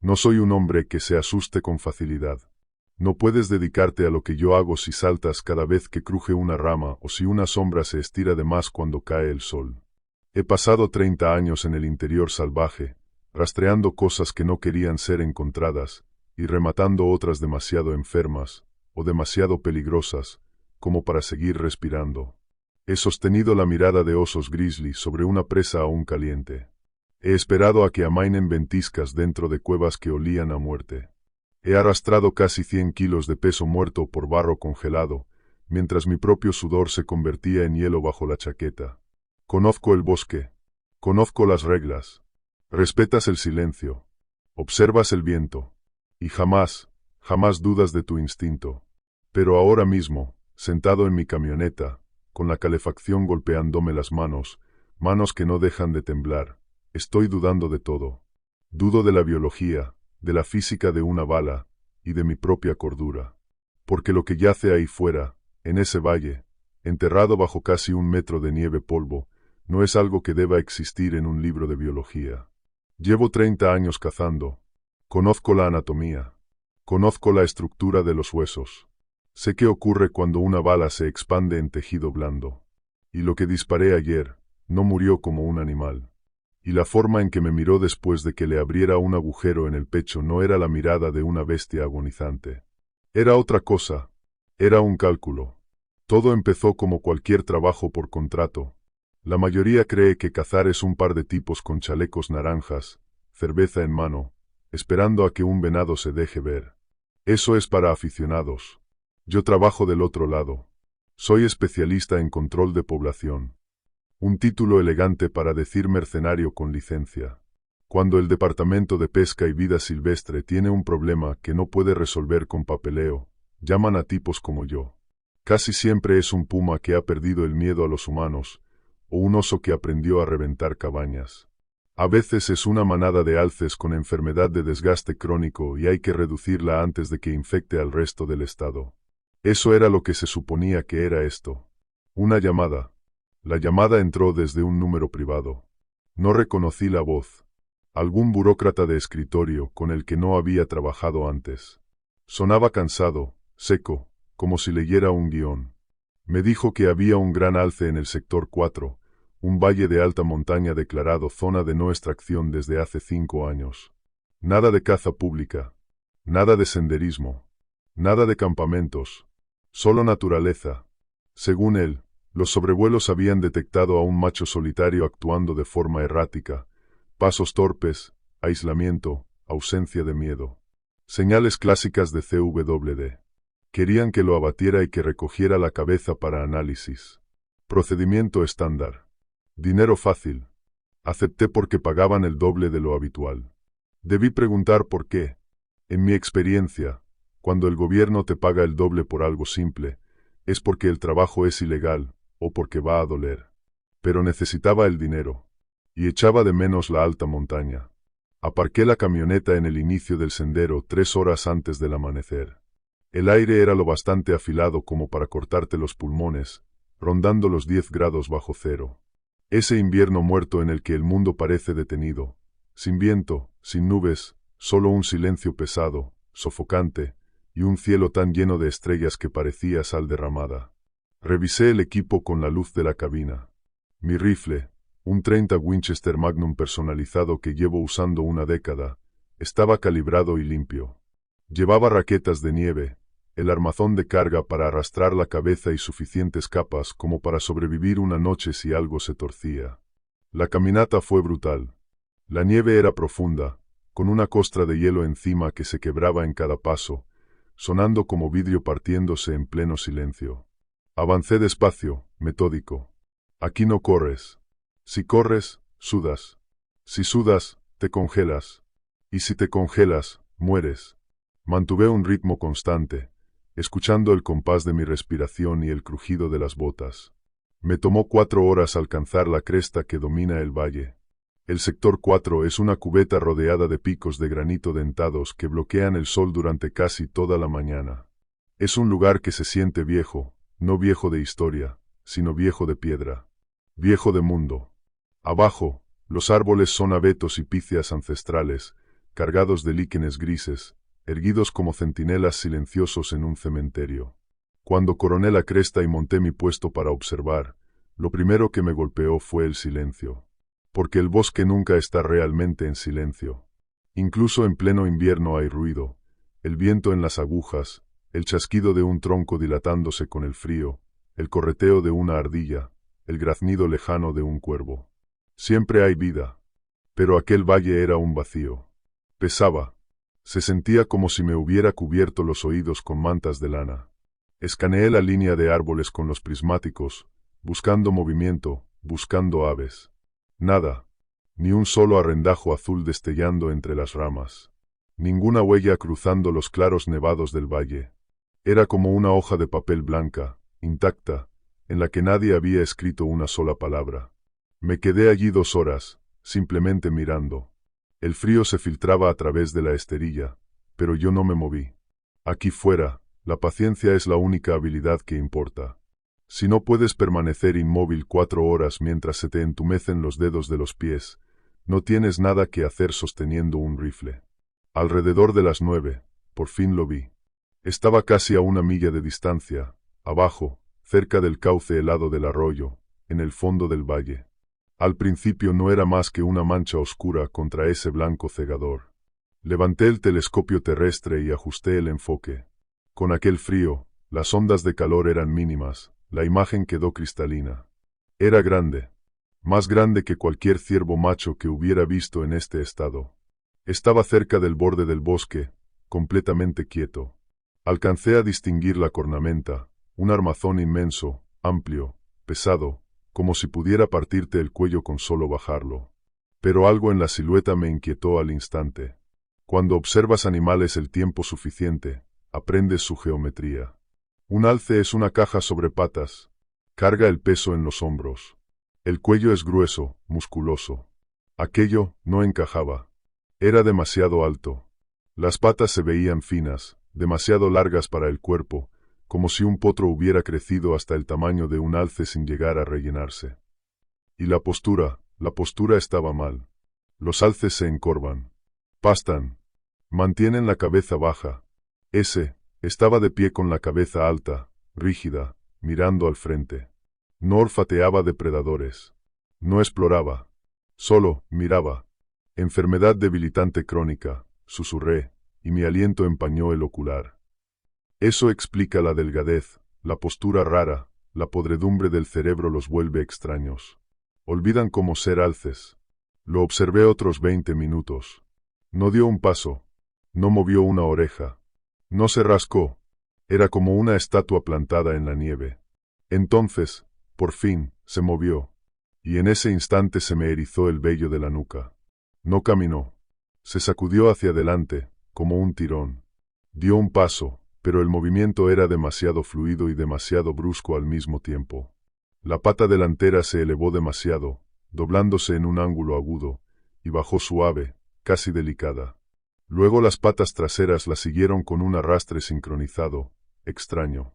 No soy un hombre que se asuste con facilidad. No puedes dedicarte a lo que yo hago si saltas cada vez que cruje una rama o si una sombra se estira de más cuando cae el sol. He pasado 30 años en el interior salvaje, rastreando cosas que no querían ser encontradas, y rematando otras demasiado enfermas, o demasiado peligrosas, como para seguir respirando. He sostenido la mirada de osos grizzly sobre una presa aún caliente. He esperado a que amainen ventiscas dentro de cuevas que olían a muerte. He arrastrado casi 100 kilos de peso muerto por barro congelado, mientras mi propio sudor se convertía en hielo bajo la chaqueta. Conozco el bosque. Conozco las reglas. Respetas el silencio. Observas el viento. Y jamás dudas de tu instinto. Pero ahora mismo, sentado en mi camioneta, con la calefacción golpeándome las manos que no dejan de temblar, estoy dudando de todo. Dudo de la biología, de la física de una bala, y de mi propia cordura. Porque lo que yace ahí fuera, en ese valle, enterrado bajo casi 1 metro de nieve polvo, no es algo que deba existir en un libro de biología. Llevo 30 años cazando. Conozco la anatomía. Conozco la estructura de los huesos. Sé qué ocurre cuando una bala se expande en tejido blando. Y lo que disparé ayer, no murió como un animal. Y la forma en que me miró después de que le abriera un agujero en el pecho no era la mirada de una bestia agonizante. Era otra cosa. Era un cálculo. Todo empezó como cualquier trabajo por contrato. La mayoría cree que cazar es un par de tipos con chalecos naranjas, cerveza en mano, esperando a que un venado se deje ver. Eso es para aficionados. Yo trabajo del otro lado. Soy especialista en control de población. Un título elegante para decir mercenario con licencia. Cuando el Departamento de Pesca y Vida Silvestre tiene un problema que no puede resolver con papeleo, llaman a tipos como yo. Casi siempre es un puma que ha perdido el miedo a los humanos, o un oso que aprendió a reventar cabañas. A veces es una manada de alces con enfermedad de desgaste crónico y hay que reducirla antes de que infecte al resto del estado. Eso era lo que se suponía que era esto. Una llamada. La llamada entró desde un número privado. No reconocí la voz. Algún burócrata de escritorio con el que no había trabajado antes. Sonaba cansado, seco, como si leyera un guión. Me dijo que había un gran alce en el sector 4, un valle de alta montaña declarado zona de no extracción desde hace 5 años. Nada de caza pública. Nada de senderismo. Nada de campamentos. Solo naturaleza. Según él, los sobrevuelos habían detectado a un macho solitario actuando de forma errática, pasos torpes, aislamiento, ausencia de miedo. Señales clásicas de CWD. Querían que lo abatiera y que recogiera la cabeza para análisis. Procedimiento estándar. Dinero fácil. Acepté porque pagaban el doble de lo habitual. Debí preguntar por qué. En mi experiencia, cuando el gobierno te paga el doble por algo simple, es porque el trabajo es ilegal, o porque va a doler. Pero necesitaba el dinero. Y echaba de menos la alta montaña. Aparqué la camioneta en el inicio del sendero 3 horas antes del amanecer. El aire era lo bastante afilado como para cortarte los pulmones, rondando los 10 grados bajo cero. Ese invierno muerto en el que el mundo parece detenido, sin viento, sin nubes, solo un silencio pesado, sofocante, y un cielo tan lleno de estrellas que parecía sal derramada. Revisé el equipo con la luz de la cabina. Mi rifle, un 30 Winchester Magnum personalizado que llevo usando una década, estaba calibrado y limpio. Llevaba raquetas de nieve, el armazón de carga para arrastrar la cabeza y suficientes capas como para sobrevivir una noche si algo se torcía. La caminata fue brutal. La nieve era profunda, con una costra de hielo encima que se quebraba en cada paso, sonando como vidrio partiéndose en pleno silencio. Avancé despacio, metódico. Aquí no corres. Si corres, sudas. Si sudas, te congelas. Y si te congelas, mueres. Mantuve un ritmo constante, escuchando el compás de mi respiración y el crujido de las botas. Me tomó 4 horas alcanzar la cresta que domina el valle. El sector 4 es una cubeta rodeada de picos de granito dentados que bloquean el sol durante casi toda la mañana. Es un lugar que se siente viejo, no viejo de historia, sino viejo de piedra. Viejo de mundo. Abajo, los árboles son abetos y píceas ancestrales, cargados de líquenes grises, erguidos como centinelas silenciosos en un cementerio. Cuando coroné la cresta y monté mi puesto para observar, lo primero que me golpeó fue el silencio. Porque el bosque nunca está realmente en silencio. Incluso en pleno invierno hay ruido, el viento en las agujas, el chasquido de un tronco dilatándose con el frío, el correteo de una ardilla, el graznido lejano de un cuervo. Siempre hay vida. Pero aquel valle era un vacío. Pesaba. Se sentía como si me hubiera cubierto los oídos con mantas de lana. Escaneé la línea de árboles con los prismáticos, buscando movimiento, buscando aves. Nada. Ni un solo arrendajo azul destellando entre las ramas. Ninguna huella cruzando los claros nevados del valle. Era como una hoja de papel blanca, intacta, en la que nadie había escrito una sola palabra. Me quedé allí 2 horas, simplemente mirando. El frío se filtraba a través de la esterilla, pero yo no me moví. Aquí fuera, la paciencia es la única habilidad que importa. Si no puedes permanecer inmóvil 4 horas mientras se te entumecen los dedos de los pies, no tienes nada que hacer sosteniendo un rifle. Alrededor de las 9, por fin lo vi. Estaba casi a 1 milla de distancia, abajo, cerca del cauce helado del arroyo, en el fondo del valle. Al principio no era más que una mancha oscura contra ese blanco cegador. Levanté el telescopio terrestre y ajusté el enfoque. Con aquel frío, las ondas de calor eran mínimas, la imagen quedó cristalina. Era grande. Más grande que cualquier ciervo macho que hubiera visto en este estado. Estaba cerca del borde del bosque, completamente quieto. Alcancé a distinguir la cornamenta, un armazón inmenso, amplio, pesado, como si pudiera partirte el cuello con solo bajarlo. Pero algo en la silueta me inquietó al instante. Cuando observas animales el tiempo suficiente, aprendes su geometría. Un alce es una caja sobre patas. Carga el peso en los hombros. El cuello es grueso, musculoso. Aquello no encajaba. Era demasiado alto. Las patas se veían finas, demasiado largas para el cuerpo, como si un potro hubiera crecido hasta el tamaño de un alce sin llegar a rellenarse. Y la postura estaba mal. Los alces se encorvan. Pastan. Mantienen la cabeza baja. Ese estaba de pie con la cabeza alta, rígida, mirando al frente. No olfateaba depredadores. No exploraba. Solo miraba. Enfermedad debilitante crónica, susurré, y mi aliento empañó el ocular. Eso explica la delgadez, la postura rara, la podredumbre del cerebro los vuelve extraños. Olvidan cómo ser alces. Lo observé otros 20 minutos. No dio un paso. No movió una oreja. No se rascó. Era como una estatua plantada en la nieve. Entonces, por fin, se movió. Y en ese instante se me erizó el vello de la nuca. No caminó. Se sacudió hacia adelante, como un tirón. Dio un paso, pero el movimiento era demasiado fluido y demasiado brusco al mismo tiempo. La pata delantera se elevó demasiado, doblándose en un ángulo agudo, y bajó suave, casi delicada. Luego las patas traseras la siguieron con un arrastre sincronizado, extraño.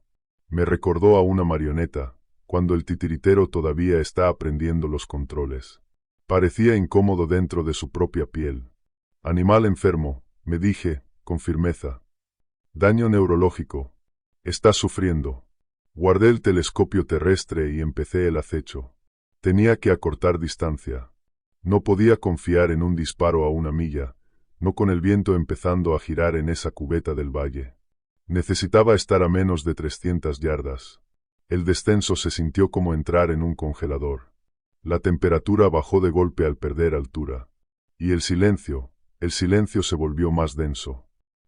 Me recordó a una marioneta, cuando el titiritero todavía está aprendiendo los controles. Parecía incómodo dentro de su propia piel. Animal enfermo, me dije, con firmeza. Daño neurológico. Está sufriendo. Guardé el telescopio terrestre y empecé el acecho. Tenía que acortar distancia. No podía confiar en un disparo a 1 milla, no con el viento empezando a girar en esa cubeta del valle. Necesitaba estar a menos de 300 yardas. El descenso se sintió como entrar en un congelador. La temperatura bajó de golpe al perder altura. Y el silencio se volvió más denso.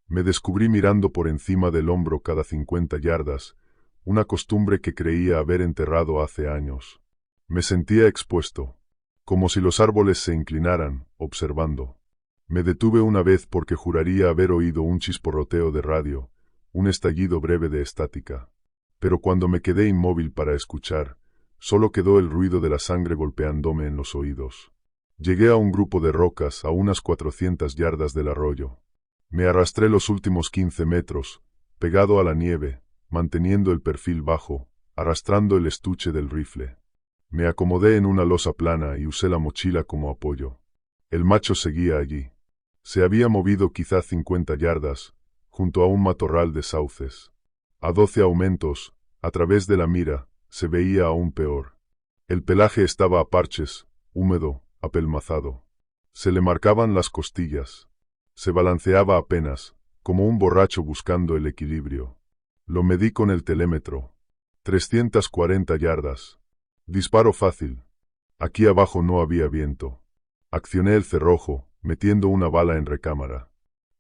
Me descubrí mirando por encima del hombro cada 50 yardas, una costumbre que creía haber enterrado hace años. Me sentía expuesto, como si los árboles se inclinaran, observando. Me detuve una vez porque juraría haber oído un chisporroteo de radio, un estallido breve de estática. Pero cuando me quedé inmóvil para escuchar, solo quedó el ruido de la sangre golpeándome en los oídos. Llegué a un grupo de rocas a unas 400 yardas del arroyo. Me arrastré los últimos 15 metros, pegado a la nieve, manteniendo el perfil bajo, arrastrando el estuche del rifle. Me acomodé en una losa plana y usé la mochila como apoyo. El macho seguía allí. Se había movido quizá 50 yardas, junto a un matorral de sauces. A 12 aumentos, a través de la mira, se veía aún peor. El pelaje estaba a parches, húmedo, apelmazado. Se le marcaban las costillas. Se balanceaba apenas, como un borracho buscando el equilibrio. Lo medí con el telémetro. 340 yardas. Disparo fácil. Aquí abajo no había viento. Accioné el cerrojo, metiendo una bala en recámara.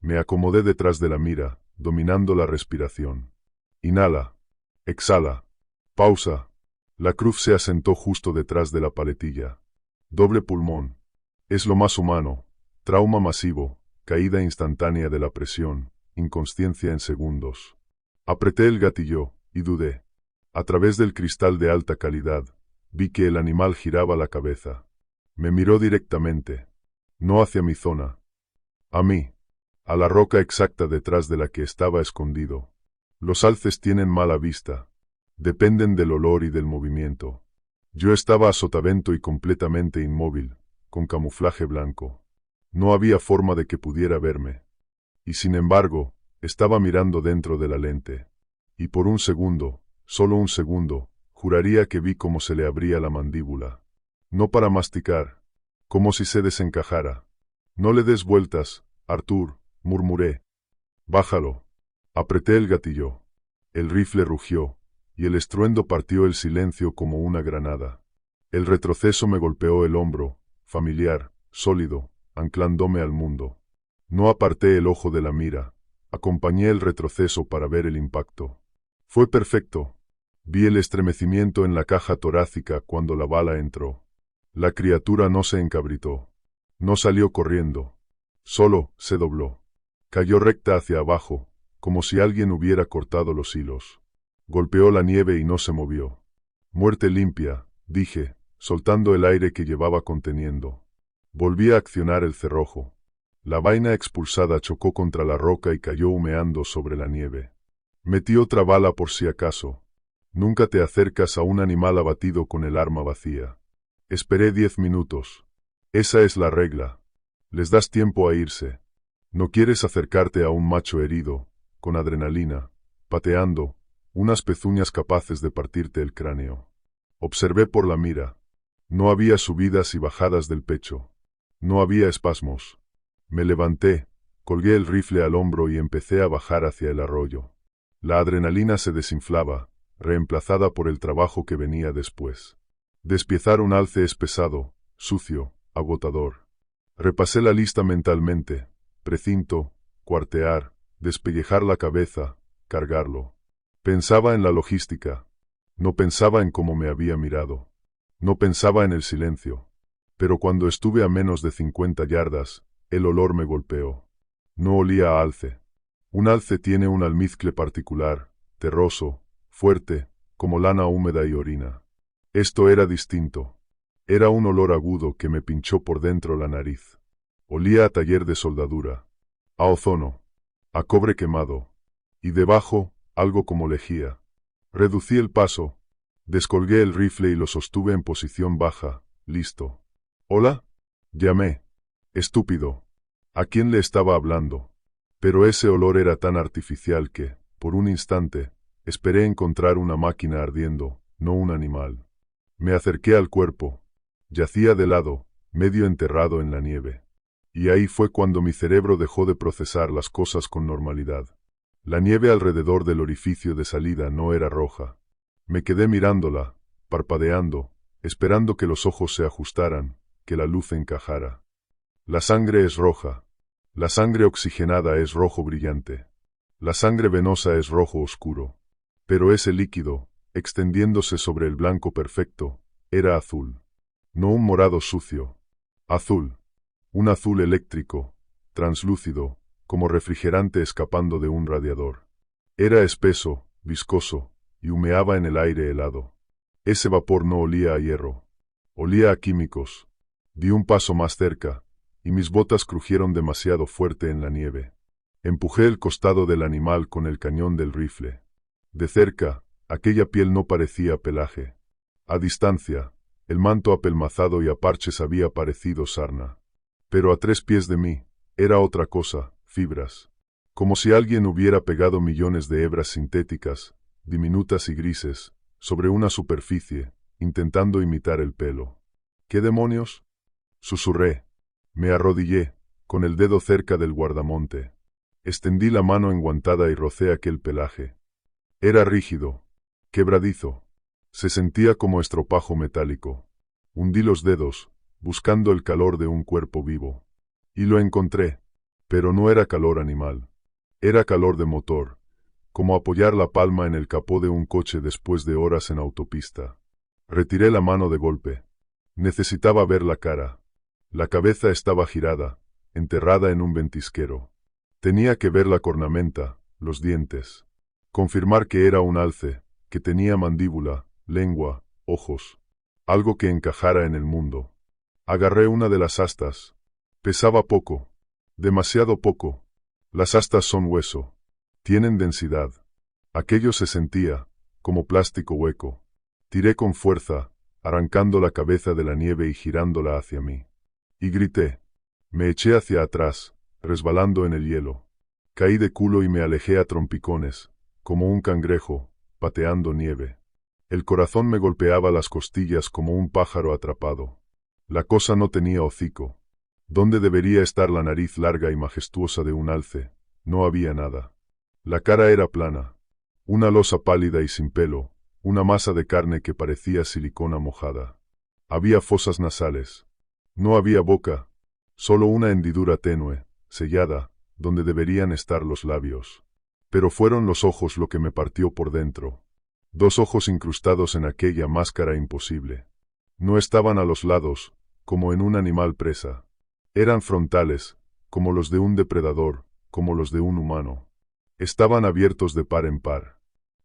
Me acomodé detrás de la mira, dominando la respiración. Inhala. Exhala. Pausa. La cruz se asentó justo detrás de la paletilla. Doble pulmón. Es lo más humano. Trauma masivo. Caída instantánea de la presión. Inconsciencia en segundos. Apreté el gatillo, y dudé. A través del cristal de alta calidad, vi que el animal giraba la cabeza. Me miró directamente. No hacia mi zona. A mí. A la roca exacta detrás de la que estaba escondido. Los alces tienen mala vista. Dependen del olor y del movimiento. Yo estaba a sotavento y completamente inmóvil, con camuflaje blanco. No había forma de que pudiera verme. Y sin embargo, estaba mirando dentro de la lente. Y por un segundo, solo un segundo, juraría que vi cómo se le abría la mandíbula. No para masticar, como si se desencajara. No le des vueltas, Arthur, murmuré. Bájalo. Apreté el gatillo. El rifle rugió, y el estruendo partió el silencio como una granada. El retroceso me golpeó el hombro, familiar, sólido, anclándome al mundo. No aparté el ojo de la mira, acompañé el retroceso para ver el impacto. Fue perfecto. Vi el estremecimiento en la caja torácica cuando la bala entró. La criatura no se encabritó. No salió corriendo. Solo se dobló. Cayó recta hacia abajo, como si alguien hubiera cortado los hilos. Golpeó la nieve y no se movió. Muerte limpia, dije, soltando el aire que llevaba conteniendo. Volví a accionar el cerrojo. La vaina expulsada chocó contra la roca y cayó humeando sobre la nieve. Metí otra bala por si acaso. Nunca te acercas a un animal abatido con el arma vacía. Esperé 10 minutos. Esa es la regla. Les das tiempo a irse. No quieres acercarte a un macho herido, con adrenalina, pateando, unas pezuñas capaces de partirte el cráneo. Observé por la mira. No había subidas y bajadas del pecho. No había espasmos. Me levanté, colgué el rifle al hombro y empecé a bajar hacia el arroyo. La adrenalina se desinflaba, reemplazada por el trabajo que venía después. Despiezar un alce es pesado, sucio, agotador. Repasé la lista mentalmente: precinto, cuartear, despellejar la cabeza, cargarlo. Pensaba en la logística. No pensaba en cómo me había mirado. No pensaba en el silencio. Pero cuando estuve a menos de 50 yardas, el olor me golpeó. No olía a alce. Un alce tiene un almizcle particular, terroso, fuerte, como lana húmeda y orina. Esto era distinto. Era un olor agudo que me pinchó por dentro la nariz. Olía a taller de soldadura, a ozono, a cobre quemado, y debajo, algo como lejía. Reducí el paso, descolgué el rifle y lo sostuve en posición baja, listo. ¿Hola? Llamé. Estúpido. ¿A quién le estaba hablando? Pero ese olor era tan artificial que, por un instante, esperé encontrar una máquina ardiendo, no un animal. Me acerqué al cuerpo. Yacía de lado, medio enterrado en la nieve. Y ahí fue cuando mi cerebro dejó de procesar las cosas con normalidad. La nieve alrededor del orificio de salida no era roja. Me quedé mirándola, parpadeando, esperando que los ojos se ajustaran, que la luz encajara. La sangre es roja. La sangre oxigenada es rojo brillante. La sangre venosa es rojo oscuro. Pero ese líquido, extendiéndose sobre el blanco perfecto, era azul. No un morado sucio. Azul. Un azul eléctrico, translúcido, como refrigerante escapando de un radiador. Era espeso, viscoso, y humeaba en el aire helado. Ese vapor no olía a hierro. Olía a químicos. Di un paso más cerca, y mis botas crujieron demasiado fuerte en la nieve. Empujé el costado del animal con el cañón del rifle. De cerca, aquella piel no parecía pelaje. A distancia, el manto apelmazado y a parches había parecido sarna. Pero a 3 pies de mí, Era otra cosa, fibras. Como si alguien hubiera pegado millones de hebras sintéticas, diminutas y grises, sobre una superficie, intentando imitar el pelo. ¿Qué demonios? Susurré. Me arrodillé, con el dedo cerca del guardamonte. Extendí la mano enguantada y rocé aquel pelaje. Era rígido, quebradizo. Se sentía como estropajo metálico. Hundí los dedos, buscando el calor de un cuerpo vivo. Y lo encontré, pero no era calor animal. Era calor de motor, como apoyar la palma en el capó de un coche después de horas en autopista. Retiré la mano de golpe. Necesitaba ver la cara. La cabeza estaba girada, enterrada en un ventisquero. Tenía que ver la cornamenta, los dientes. Confirmar que era un alce, que tenía mandíbula, lengua, ojos. Algo que encajara en el mundo. Agarré una de las astas. Pesaba poco. Demasiado poco. Las astas son hueso. Tienen densidad. Aquello se sentía, como plástico hueco. Tiré con fuerza, arrancando la cabeza de la nieve y girándola hacia mí. Y grité. Me eché hacia atrás, resbalando en el hielo. Caí de culo y me alejé a trompicones, como un cangrejo, pateando nieve. El corazón me golpeaba las costillas como un pájaro atrapado. La cosa no tenía hocico. ¿Dónde debería estar la nariz larga y majestuosa de un alce? No había nada. La cara era plana. Una losa pálida y sin pelo, una masa de carne que parecía silicona mojada. Había fosas nasales. No había boca, solo una hendidura tenue, sellada, donde deberían estar los labios. Pero fueron los ojos lo que me partió por dentro. 2 ojos incrustados en aquella máscara imposible. No estaban a los lados, como en un animal presa. Eran frontales, como los de un depredador, como los de un humano. Estaban abiertos de par en par.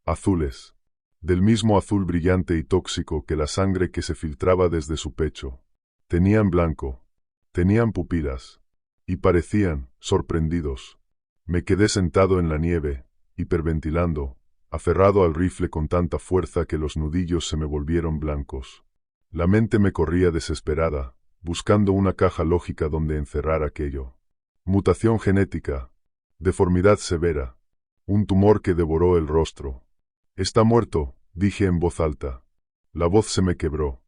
Azules. Del mismo azul brillante y tóxico que la sangre que se filtraba desde su pecho. Tenían blanco. Tenían pupilas. Y parecían, sorprendidos. Me quedé sentado en la nieve, hiperventilando, aferrado al rifle con tanta fuerza que los nudillos se me volvieron blancos. La mente me corría desesperada, buscando una caja lógica donde encerrar aquello. Mutación genética. Deformidad severa. Un tumor que devoró el rostro. Está muerto, dije en voz alta. La voz se me quebró.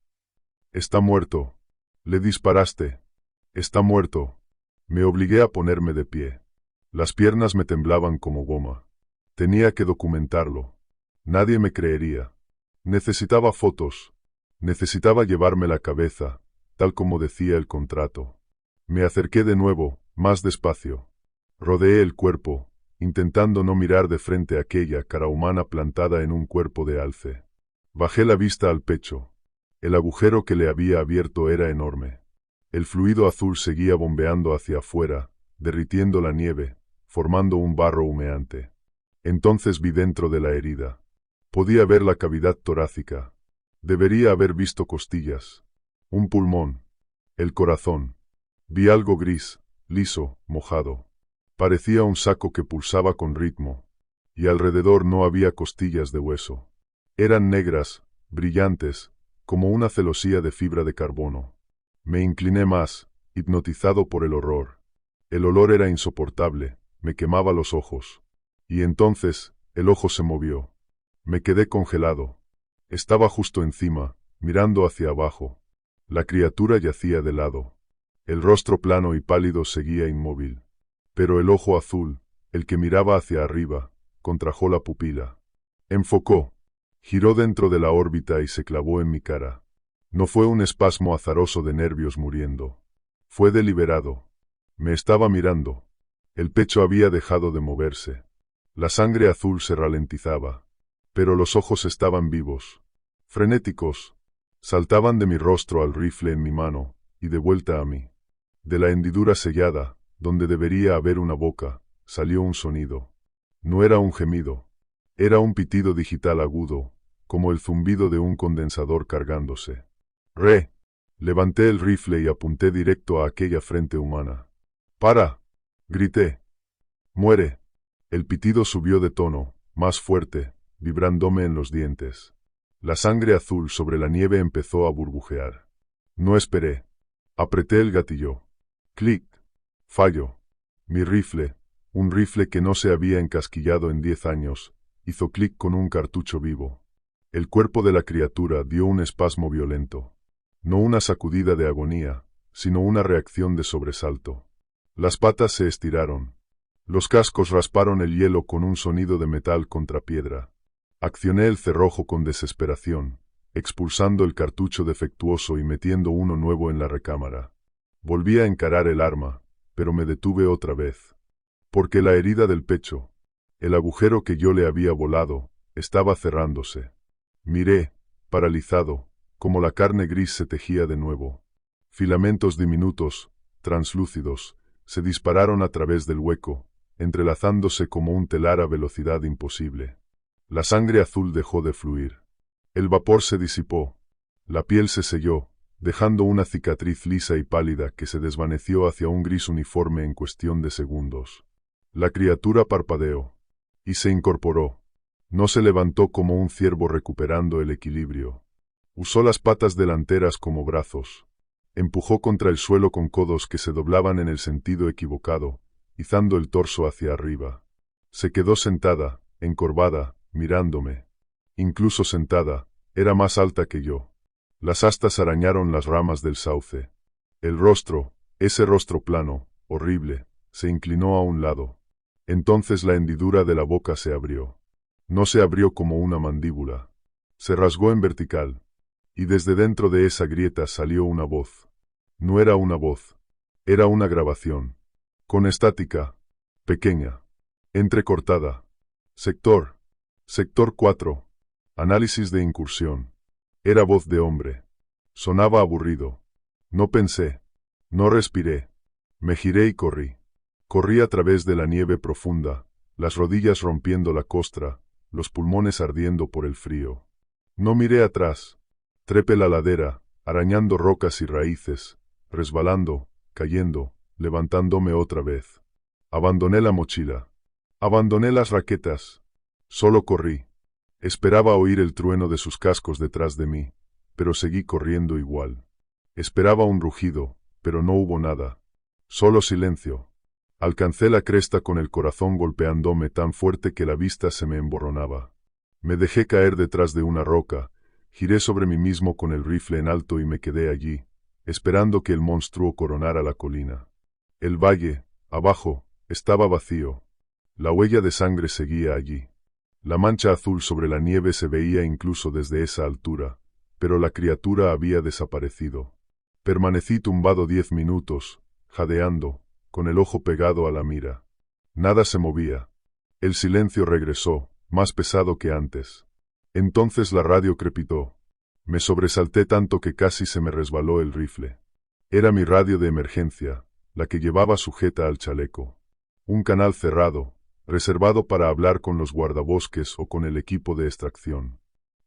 Está muerto. Le disparaste. Está muerto. Me obligué a ponerme de pie. Las piernas me temblaban como goma. Tenía que documentarlo. Nadie me creería. Necesitaba fotos. Necesitaba llevarme la cabeza, tal como decía el contrato. Me acerqué de nuevo, más despacio. Rodeé el cuerpo, intentando no mirar de frente aquella cara humana plantada en un cuerpo de alce. Bajé la vista al pecho. El agujero que le había abierto era enorme. El fluido azul seguía bombeando hacia afuera, derritiendo la nieve, formando un barro humeante. Entonces vi dentro de la herida. Podía ver la cavidad torácica. Debería haber visto costillas. Un pulmón. El corazón. Vi algo gris, liso, mojado. Parecía un saco que pulsaba con ritmo. Y alrededor no había costillas de hueso. Eran negras, brillantes, como una celosía de fibra de carbono. Me incliné más, hipnotizado por el horror. El olor era insoportable, me quemaba los ojos. Y entonces, el ojo se movió. Me quedé congelado. Estaba justo encima, mirando hacia abajo. La criatura yacía de lado. El rostro plano y pálido seguía inmóvil. Pero el ojo azul, el que miraba hacia arriba, contrajo la pupila. Enfocó. Giró dentro de la órbita y se clavó en mi cara. No fue un espasmo azaroso de nervios muriendo. Fue deliberado. Me estaba mirando. El pecho había dejado de moverse. La sangre azul se ralentizaba. Pero los ojos estaban vivos. Frenéticos. Saltaban de mi rostro al rifle en mi mano, y de vuelta a mí. De la hendidura sellada, donde debería haber una boca, salió un sonido. No era un gemido. Era un pitido digital agudo, como el zumbido de un condensador cargándose. Levanté el rifle y apunté directo a aquella frente humana. ¡Para! Grité. ¡Muere! El pitido subió de tono, más fuerte, vibrándome en los dientes. La sangre azul sobre la nieve empezó a burbujear. No esperé. Apreté el gatillo. Clic. Fallo. Mi rifle, un rifle que no se había encasquillado en 10 años, hizo clic con un cartucho vivo. El cuerpo de la criatura dio un espasmo violento. No una sacudida de agonía, sino una reacción de sobresalto. Las patas se estiraron. Los cascos rasparon el hielo con un sonido de metal contra piedra. Accioné el cerrojo con desesperación, expulsando el cartucho defectuoso y metiendo uno nuevo en la recámara. Volví a encarar el arma, pero me detuve otra vez. Porque la herida del pecho, el agujero que yo le había volado, estaba cerrándose. Miré, paralizado, como la carne gris se tejía de nuevo. Filamentos diminutos, translúcidos, se dispararon a través del hueco, entrelazándose como un telar a velocidad imposible. La sangre azul dejó de fluir. El vapor se disipó. La piel se selló, dejando una cicatriz lisa y pálida que se desvaneció hacia un gris uniforme en cuestión de segundos. La criatura parpadeó. Y se incorporó. No se levantó como un ciervo recuperando el equilibrio. Usó las patas delanteras como brazos. Empujó contra el suelo con codos que se doblaban en el sentido equivocado, izando el torso hacia arriba. Se quedó sentada, encorvada, mirándome. Incluso sentada, era más alta que yo. Las astas arañaron las ramas del sauce. El rostro, ese rostro plano, horrible, se inclinó a un lado. Entonces la hendidura de la boca se abrió. No se abrió como una mandíbula. Se rasgó en vertical. Y desde dentro de esa grieta salió una voz. No era una voz. Era una grabación. Con estática. Pequeña. Entrecortada. Sector. Sector 4. Análisis de incursión. Era voz de hombre. Sonaba aburrido. No pensé. No respiré. Me giré y corrí. Corrí a través de la nieve profunda, las rodillas rompiendo la costra, los pulmones ardiendo por el frío. No miré atrás. Trepé la ladera, arañando rocas y raíces, resbalando, cayendo, levantándome otra vez. Abandoné la mochila. Abandoné las raquetas. Solo corrí. Esperaba oír el trueno de sus cascos detrás de mí, pero seguí corriendo igual. Esperaba un rugido, pero no hubo nada. Solo silencio. Alcancé la cresta con el corazón golpeándome tan fuerte que la vista se me emborronaba. Me dejé caer detrás de una roca, giré sobre mí mismo con el rifle en alto y me quedé allí, esperando que el monstruo coronara la colina. El valle, abajo, estaba vacío. La huella de sangre seguía allí. La mancha azul sobre la nieve se veía incluso desde esa altura, pero la criatura había desaparecido. Permanecí tumbado 10 minutos, jadeando, con el ojo pegado a la mira. Nada se movía. El silencio regresó, más pesado que antes. Entonces la radio crepitó. Me sobresalté tanto que casi se me resbaló el rifle. Era mi radio de emergencia, la que llevaba sujeta al chaleco. Un canal cerrado, reservado para hablar con los guardabosques o con el equipo de extracción.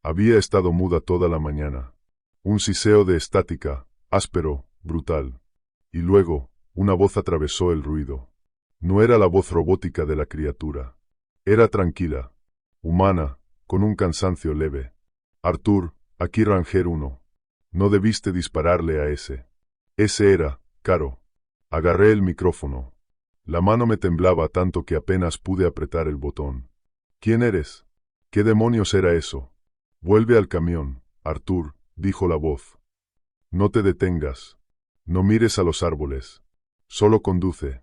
Había estado muda toda la mañana. Un siseo de estática, áspero, brutal. Y luego, una voz atravesó el ruido. No era la voz robótica de la criatura. Era tranquila, humana, con un cansancio leve. Arthur, aquí Ranger 1. No debiste dispararle a ese. Ese era, Caro. Agarré el micrófono. La mano me temblaba tanto que apenas pude apretar el botón. ¿Quién eres? ¿Qué demonios era eso? Vuelve al camión, Arthur, dijo la voz. No te detengas. No mires a los árboles. Solo conduce.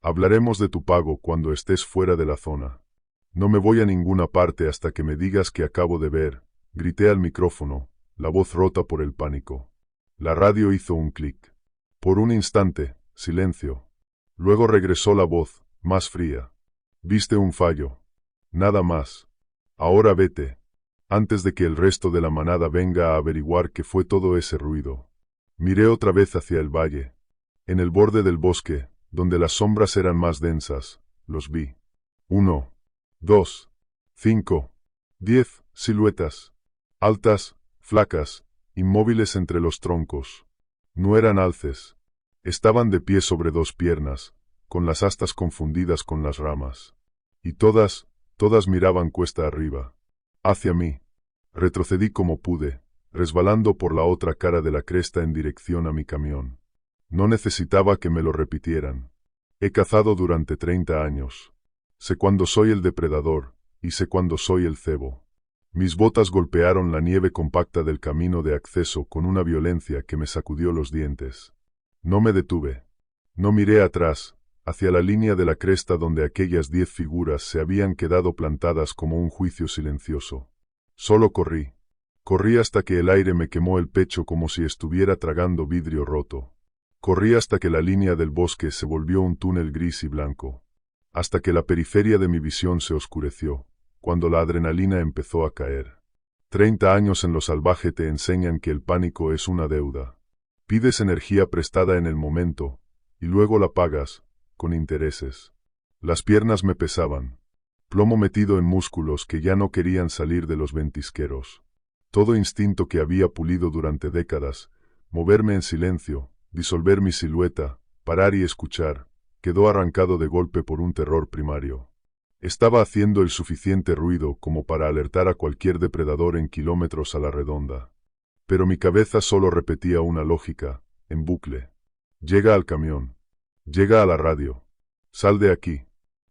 Hablaremos de tu pago cuando estés fuera de la zona. No me voy a ninguna parte hasta que me digas que acabo de ver, grité al micrófono, la voz rota por el pánico. La radio hizo un clic. Por un instante, silencio. Luego regresó la voz, más fría. Viste un fallo. Nada más. Ahora vete. Antes de que el resto de la manada venga a averiguar qué fue todo ese ruido. Miré otra vez hacia el valle. En el borde del bosque, donde las sombras eran más densas, los vi. 1, 2, 5, 10 siluetas. Altas, flacas, inmóviles entre los troncos. No eran alces. Estaban de pie sobre 2 piernas, con las astas confundidas con las ramas. Y todas miraban cuesta arriba. Hacia mí. Retrocedí como pude, resbalando por la otra cara de la cresta en dirección a mi camión. No necesitaba que me lo repitieran. He cazado durante 30 años. Sé cuándo soy el depredador, y sé cuándo soy el cebo. Mis botas golpearon la nieve compacta del camino de acceso con una violencia que me sacudió los dientes. No me detuve. No miré atrás, hacia la línea de la cresta donde aquellas 10 figuras se habían quedado plantadas como un juicio silencioso. Solo corrí. Corrí hasta que el aire me quemó el pecho como si estuviera tragando vidrio roto. Corrí hasta que la línea del bosque se volvió un túnel gris y blanco. Hasta que la periferia de mi visión se oscureció, cuando la adrenalina empezó a caer. 30 años en lo salvaje te enseñan que el pánico es una deuda. Pides energía prestada en el momento, y luego la pagas, con intereses. Las piernas me pesaban. Plomo metido en músculos que ya no querían salir de los ventisqueros. Todo instinto que había pulido durante décadas, moverme en silencio, disolver mi silueta, parar y escuchar, quedó arrancado de golpe por un terror primario. Estaba haciendo el suficiente ruido como para alertar a cualquier depredador en kilómetros a la redonda. Pero mi cabeza solo repetía una lógica, en bucle. Llega al camión. Llega a la radio. Sal de aquí.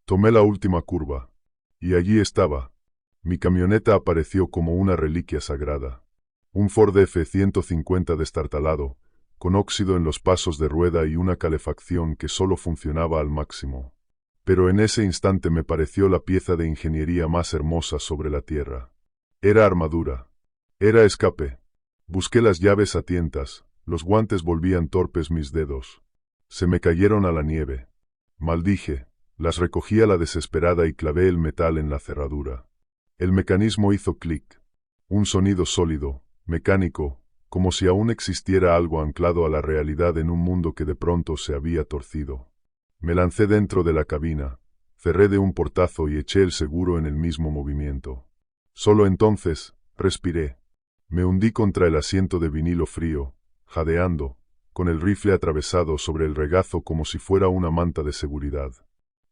Tomé la última curva. Y allí estaba. Mi camioneta apareció como una reliquia sagrada. Un Ford F-150 destartalado, con óxido en los pasos de rueda y una calefacción que solo funcionaba al máximo. Pero en ese instante me pareció la pieza de ingeniería más hermosa sobre la tierra. Era armadura. Era escape. Busqué las llaves a tientas, los guantes volvían torpes mis dedos. Se me cayeron a la nieve. Maldije, las recogí a la desesperada y clavé el metal en la cerradura. El mecanismo hizo clic. Un sonido sólido, mecánico, como si aún existiera algo anclado a la realidad en un mundo que de pronto se había torcido. Me lancé dentro de la cabina, cerré de un portazo y eché el seguro en el mismo movimiento. Solo entonces, respiré. Me hundí contra el asiento de vinilo frío, jadeando, con el rifle atravesado sobre el regazo como si fuera una manta de seguridad.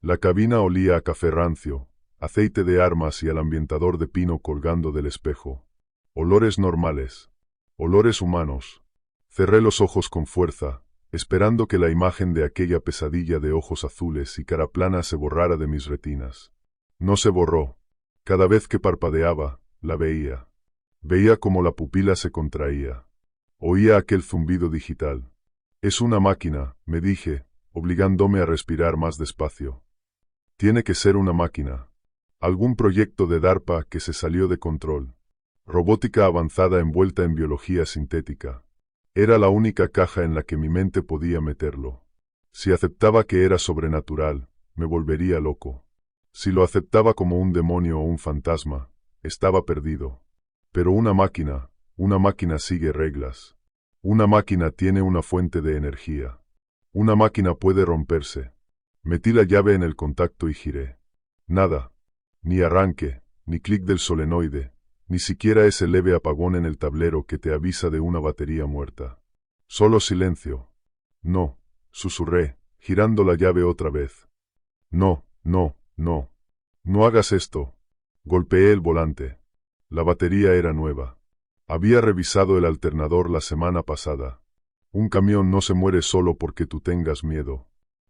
La cabina olía a café rancio, aceite de armas y al ambientador de pino colgando del espejo. Olores normales. Olores humanos. Cerré los ojos con fuerza, esperando que la imagen de aquella pesadilla de ojos azules y cara plana se borrara de mis retinas. No se borró. Cada vez que parpadeaba, la veía. Veía cómo la pupila se contraía. Oía aquel zumbido digital. Es una máquina, me dije, obligándome a respirar más despacio. Tiene que ser una máquina. Algún proyecto de DARPA que se salió de control. Robótica avanzada envuelta en biología sintética. Era la única caja en la que mi mente podía meterlo. Si aceptaba que era sobrenatural, me volvería loco. Si lo aceptaba como un demonio o un fantasma, estaba perdido. Pero una máquina sigue reglas. Una máquina tiene una fuente de energía. Una máquina puede romperse. Metí la llave en el contacto y giré. Nada. Ni arranque, ni clic del solenoide, ni siquiera ese leve apagón en el tablero que te avisa de una batería muerta. Solo silencio. No, susurré, girando la llave otra vez. No, no, no. No hagas esto. Golpeé el volante. La batería era nueva. Había revisado el alternador la semana pasada. Un camión no se muere solo porque tú tengas miedo.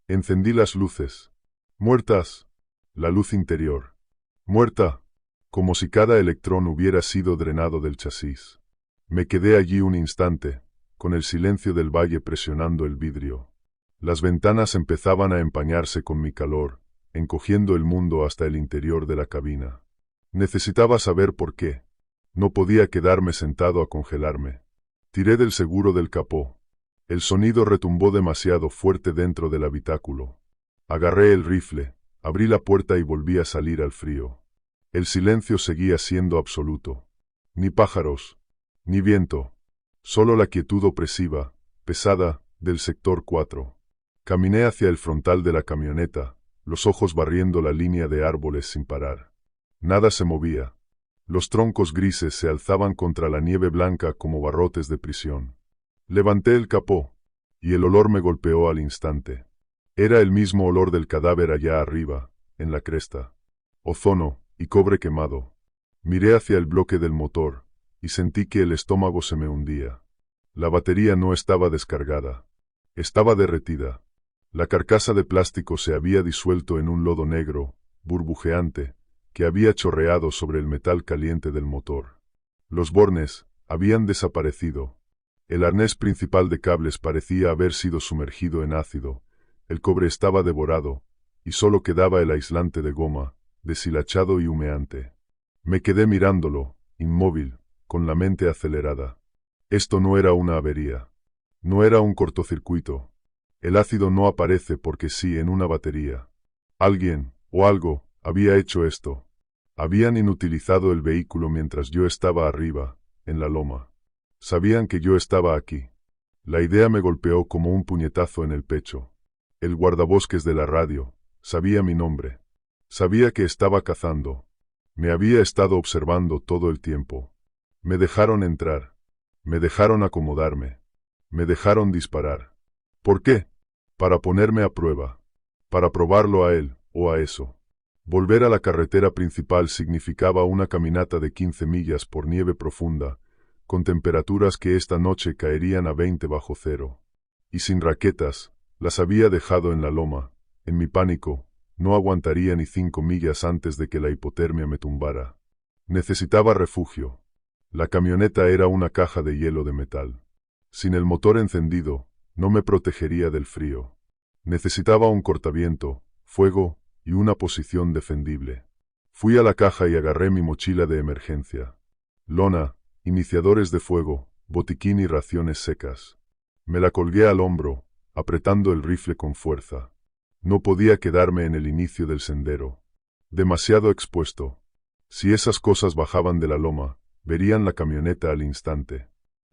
Encendí las luces. Muertas. La luz interior. Muerta. Como si cada electrón hubiera sido drenado del chasis. Me quedé allí un instante, con el silencio del valle presionando el vidrio. Las ventanas empezaban a empañarse con mi calor, encogiendo el mundo hasta el interior de la cabina. Necesitaba saber por qué. No podía quedarme sentado a congelarme. Tiré del seguro del capó. El sonido retumbó demasiado fuerte dentro del habitáculo. Agarré el rifle, abrí la puerta y volví a salir al frío. El silencio seguía siendo absoluto. Ni pájaros, ni viento. Solo la quietud opresiva, pesada, del sector 4. Caminé hacia el frontal de la camioneta, los ojos barriendo la línea de árboles sin parar. Nada se movía. Los troncos grises se alzaban contra la nieve blanca como barrotes de prisión. Levanté el capó, y el olor me golpeó al instante. Era el mismo olor del cadáver allá arriba, en la cresta. Ozono y cobre quemado. Miré hacia el bloque del motor, y sentí que el estómago se me hundía. La batería no estaba descargada. Estaba derretida. La carcasa de plástico se había disuelto en un lodo negro, burbujeante, que había chorreado sobre el metal caliente del motor. Los bornes habían desaparecido. El arnés principal de cables parecía haber sido sumergido en ácido, el cobre estaba devorado, y solo quedaba el aislante de goma, deshilachado y humeante. Me quedé mirándolo, inmóvil, con la mente acelerada. Esto no era una avería. No era un cortocircuito. El ácido no aparece porque sí en una batería. Alguien, o algo, había hecho esto. Habían inutilizado el vehículo mientras yo estaba arriba, en la loma. Sabían que yo estaba aquí. La idea me golpeó como un puñetazo en el pecho. El guardabosques de la radio sabía mi nombre. Sabía que estaba cazando. Me había estado observando todo el tiempo. Me dejaron entrar. Me dejaron acomodarme. Me dejaron disparar. ¿Por qué? Para ponerme a prueba. Para probarlo a él, o a eso. Volver a la carretera principal significaba una caminata de 15 millas por nieve profunda, con temperaturas que esta noche caerían a 20 bajo cero. Y sin raquetas, las había dejado en la loma. En mi pánico, no aguantaría ni 5 millas antes de que la hipotermia me tumbara. Necesitaba refugio. La camioneta era una caja de hielo de metal. Sin el motor encendido, no me protegería del frío. Necesitaba un cortaviento, fuego y una posición defendible. Fui a la caja y agarré mi mochila de emergencia. Lona, iniciadores de fuego, botiquín y raciones secas. Me la colgué al hombro, apretando el rifle con fuerza. No podía quedarme en el inicio del sendero. Demasiado expuesto. Si esas cosas bajaban de la loma, verían la camioneta al instante.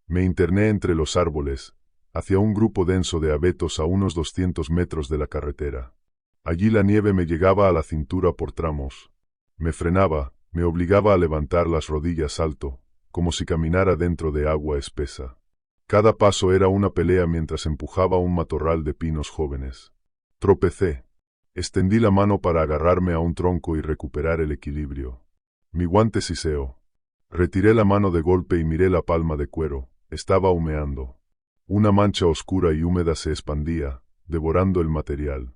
Me interné entre los árboles, hacia un grupo denso de abetos a unos 200 metros de la carretera. Allí la nieve me llegaba a la cintura por tramos. Me frenaba, me obligaba a levantar las rodillas alto, como si caminara dentro de agua espesa. Cada paso era una pelea mientras empujaba un matorral de pinos jóvenes. Tropecé. Extendí la mano para agarrarme a un tronco y recuperar el equilibrio. Mi guante siseó. Retiré la mano de golpe y miré la palma de cuero. Estaba humeando. Una mancha oscura y húmeda se expandía, devorando el material.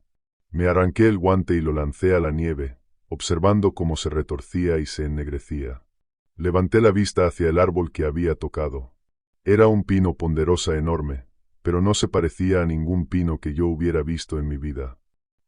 Me arranqué el guante y lo lancé a la nieve, observando cómo se retorcía y se ennegrecía. Levanté la vista hacia el árbol que había tocado. Era un pino ponderosa enorme, pero no se parecía a ningún pino que yo hubiera visto en mi vida.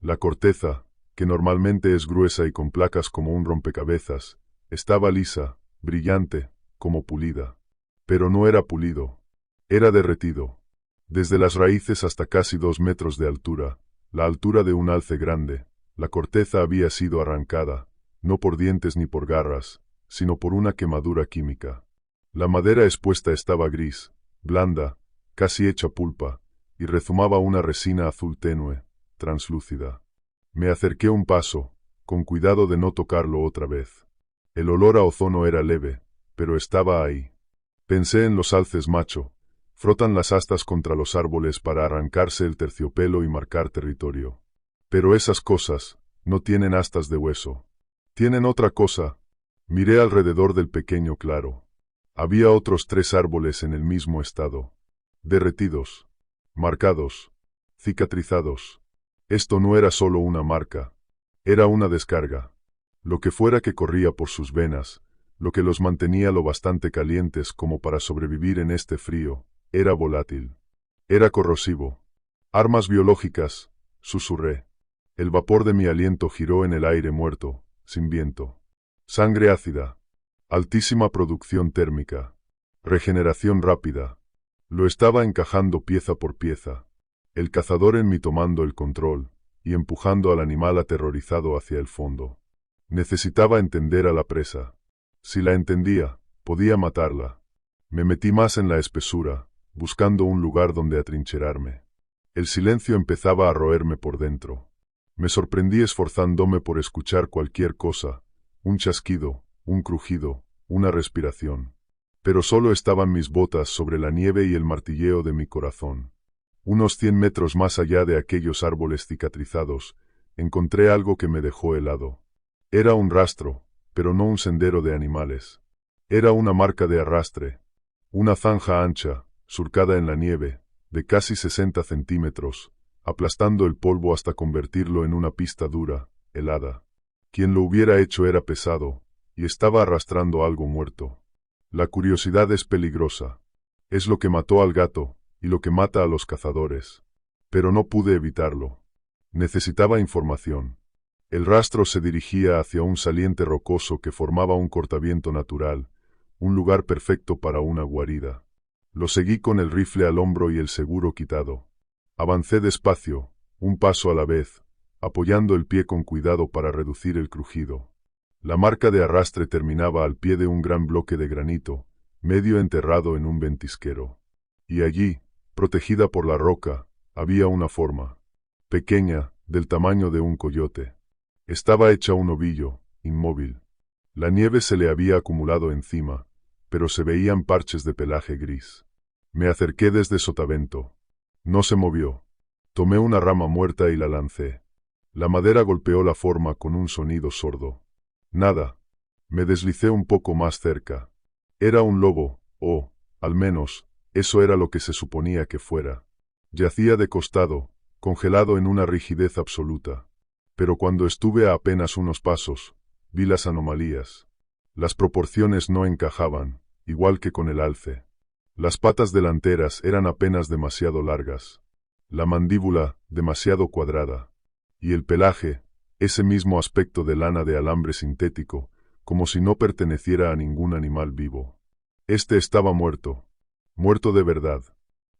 La corteza, que normalmente es gruesa y con placas como un rompecabezas, estaba lisa, brillante, como pulida. Pero no era pulido. Era derretido. Desde las raíces hasta casi 2 metros de altura, la altura de un alce grande, la corteza había sido arrancada, no por dientes ni por garras, sino por una quemadura química. La madera expuesta estaba gris, blanda, casi hecha pulpa, y rezumaba una resina azul tenue, translúcida. Me acerqué un paso, con cuidado de no tocarlo otra vez. El olor a ozono era leve, pero estaba ahí. Pensé en los alces macho. Frotan las astas contra los árboles para arrancarse el terciopelo y marcar territorio. Pero esas cosas no tienen astas de hueso. Tienen otra cosa. Miré alrededor del pequeño claro. Había otros 3 árboles en el mismo estado. Derretidos. Marcados. Cicatrizados. Esto no era solo una marca. Era una descarga. Lo que fuera que corría por sus venas, lo que los mantenía lo bastante calientes como para sobrevivir en este frío, era volátil. Era corrosivo. Armas biológicas, susurré. El vapor de mi aliento giró en el aire muerto, sin viento. Sangre ácida. Altísima producción térmica. Regeneración rápida. Lo estaba encajando pieza por pieza. El cazador en mí tomando el control, y empujando al animal aterrorizado hacia el fondo. Necesitaba entender a la presa. Si la entendía, podía matarla. Me metí más en la espesura, buscando un lugar donde atrincherarme. El silencio empezaba a roerme por dentro. Me sorprendí esforzándome por escuchar cualquier cosa, un chasquido, un crujido, una respiración. Pero solo estaban mis botas sobre la nieve y el martilleo de mi corazón. Unos 100 metros más allá de aquellos árboles cicatrizados, encontré algo que me dejó helado. Era un rastro, pero no un sendero de animales. Era una marca de arrastre. Una zanja ancha, surcada en la nieve, de casi 60 centímetros, aplastando el polvo hasta convertirlo en una pista dura, helada. Quien lo hubiera hecho era pesado, y estaba arrastrando algo muerto. La curiosidad es peligrosa. Es lo que mató al gato, y lo que mata a los cazadores. Pero no pude evitarlo. Necesitaba información. El rastro se dirigía hacia un saliente rocoso que formaba un cortaviento natural, un lugar perfecto para una guarida. Lo seguí con el rifle al hombro y el seguro quitado. Avancé despacio, un paso a la vez, apoyando el pie con cuidado para reducir el crujido. La marca de arrastre terminaba al pie de un gran bloque de granito, medio enterrado en un ventisquero. Y allí, protegida por la roca, había una forma. Pequeña, del tamaño de un coyote. Estaba hecha un ovillo, inmóvil. La nieve se le había acumulado encima, pero se veían parches de pelaje gris. Me acerqué desde sotavento. No se movió. Tomé una rama muerta y la lancé. La madera golpeó la forma con un sonido sordo. Nada. Me deslicé un poco más cerca. Era un lobo, o, al menos, eso era lo que se suponía que fuera. Yacía de costado, congelado en una rigidez absoluta. Pero cuando estuve a apenas unos pasos, vi las anomalías. Las proporciones no encajaban, igual que con el alce. Las patas delanteras eran apenas demasiado largas. La mandíbula, demasiado cuadrada. Y el pelaje, ese mismo aspecto de lana de alambre sintético, como si no perteneciera a ningún animal vivo. Este estaba muerto. Muerto de verdad.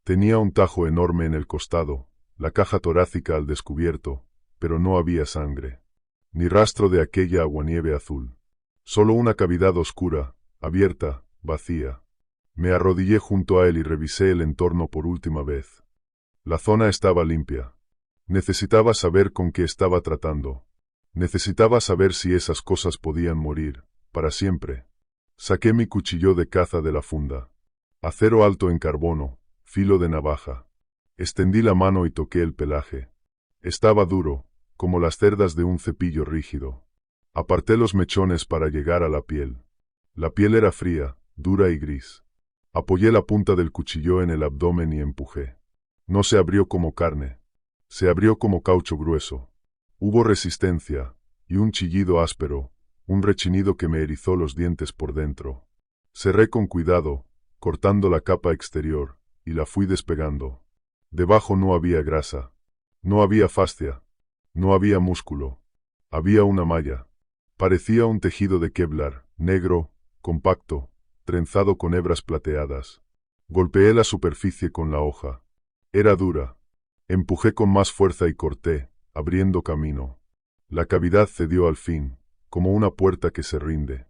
Tenía un tajo enorme en el costado, la caja torácica al descubierto, pero no había sangre. Ni rastro de aquella aguanieve azul. Solo una cavidad oscura, abierta, vacía. Me arrodillé junto a él y revisé el entorno por última vez. La zona estaba limpia. Necesitaba saber con qué estaba tratando. Necesitaba saber si esas cosas podían morir, para siempre. Saqué mi cuchillo de caza de la funda. Acero alto en carbono, filo de navaja. Extendí la mano y toqué el pelaje. Estaba duro, como las cerdas de un cepillo rígido. Aparté los mechones para llegar a la piel. La piel era fría, dura y gris. Apoyé la punta del cuchillo en el abdomen y empujé. No se abrió como carne. Se abrió como caucho grueso. Hubo resistencia, y un chillido áspero, un rechinido que me erizó los dientes por dentro. Cerré con cuidado, cortando la capa exterior, y la fui despegando. Debajo no había grasa. No había fascia. No había músculo. Había una malla. Parecía un tejido de Kevlar, negro, compacto, trenzado con hebras plateadas. Golpeé la superficie con la hoja. Era dura. Empujé con más fuerza y corté, abriendo camino. La cavidad cedió al fin, como una puerta que se rinde.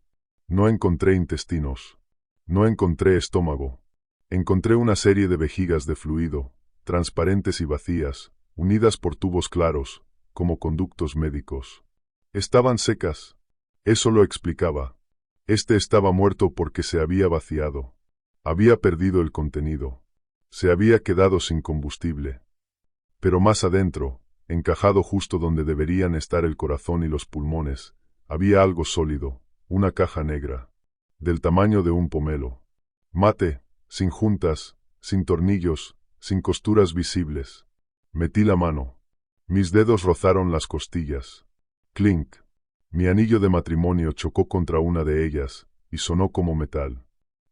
No encontré intestinos. No encontré estómago. Encontré una serie de vejigas de fluido, transparentes y vacías, unidas por tubos claros, como conductos médicos. Estaban secas. Eso lo explicaba. Este estaba muerto porque se había vaciado. Había perdido el contenido. Se había quedado sin combustible. Pero más adentro, encajado justo donde deberían estar el corazón y los pulmones, había algo sólido, una caja negra, del tamaño de un pomelo. Mate, sin juntas, sin tornillos, sin costuras visibles. Metí la mano. Mis dedos rozaron las costillas. Clink. Mi anillo de matrimonio chocó contra una de ellas, y sonó como metal.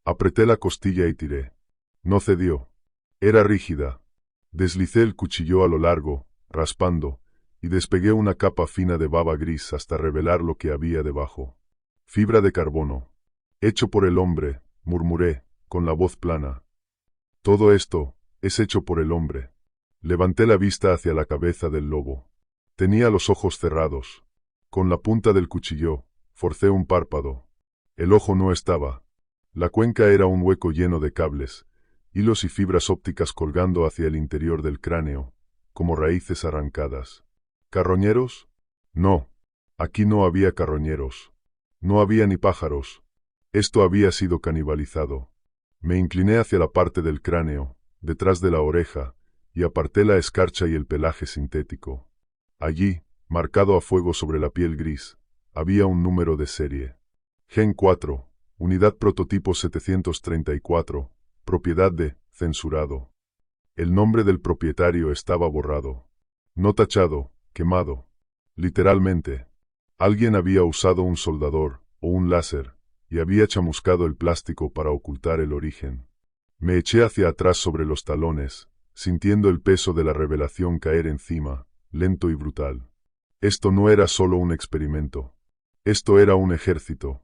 Apreté la costilla y tiré. No cedió. Era rígida. Deslicé el cuchillo a lo largo, raspando, y despegué una capa fina de baba gris hasta revelar lo que había debajo. Fibra de carbono. Hecho por el hombre, murmuré, con la voz plana. Todo esto es hecho por el hombre. Levanté la vista hacia la cabeza del lobo. Tenía los ojos cerrados. Con la punta del cuchillo, forcé un párpado. El ojo no estaba. La cuenca era un hueco lleno de cables, hilos y fibras ópticas colgando hacia el interior del cráneo, como raíces arrancadas. ¿Carroñeros? No. Aquí no había carroñeros. No había ni pájaros. Esto había sido canibalizado. Me incliné hacia la parte del cráneo, detrás de la oreja, y aparté la escarcha y el pelaje sintético. Allí, marcado a fuego sobre la piel gris, había un número de serie. Gen 4, unidad prototipo 734, propiedad de, censurado. El nombre del propietario estaba borrado. No tachado, quemado. Literalmente. Alguien había usado un soldador, o un láser, y había chamuscado el plástico para ocultar el origen. Me eché hacia atrás sobre los talones, sintiendo el peso de la revelación caer encima, lento y brutal. Esto no era solo un experimento. Esto era un ejército.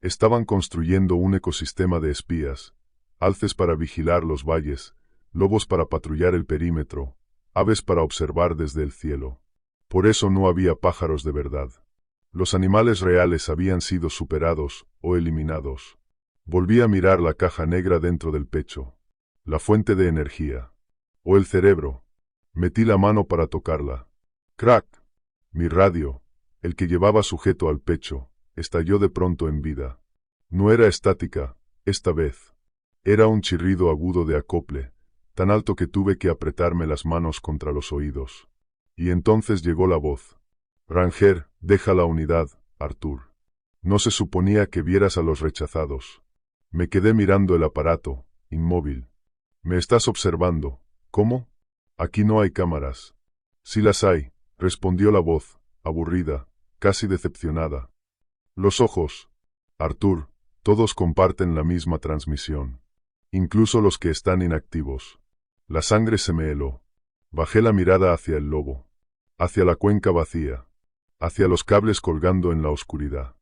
Estaban construyendo un ecosistema de espías, alces para vigilar los valles, lobos para patrullar el perímetro, aves para observar desde el cielo. Por eso no había pájaros de verdad. Los animales reales habían sido superados o eliminados. Volví a mirar la caja negra dentro del pecho. La fuente de energía. O el cerebro. Metí la mano para tocarla. ¡Crack! Mi radio, el que llevaba sujeto al pecho, estalló de pronto en vida. No era estática, esta vez. Era un chirrido agudo de acople, tan alto que tuve que apretarme las manos contra los oídos. Y entonces llegó la voz. Ranger, deja la unidad, Arthur. No se suponía que vieras a los rechazados. Me quedé mirando el aparato, inmóvil. ¿Me estás observando? ¿Cómo? Aquí no hay cámaras. Sí las hay, respondió la voz, aburrida, casi decepcionada. Los ojos. Arthur, todos comparten la misma transmisión. Incluso los que están inactivos. La sangre se me heló. Bajé la mirada hacia el lobo. Hacia la cuenca vacía. Hacia los cables colgando en la oscuridad.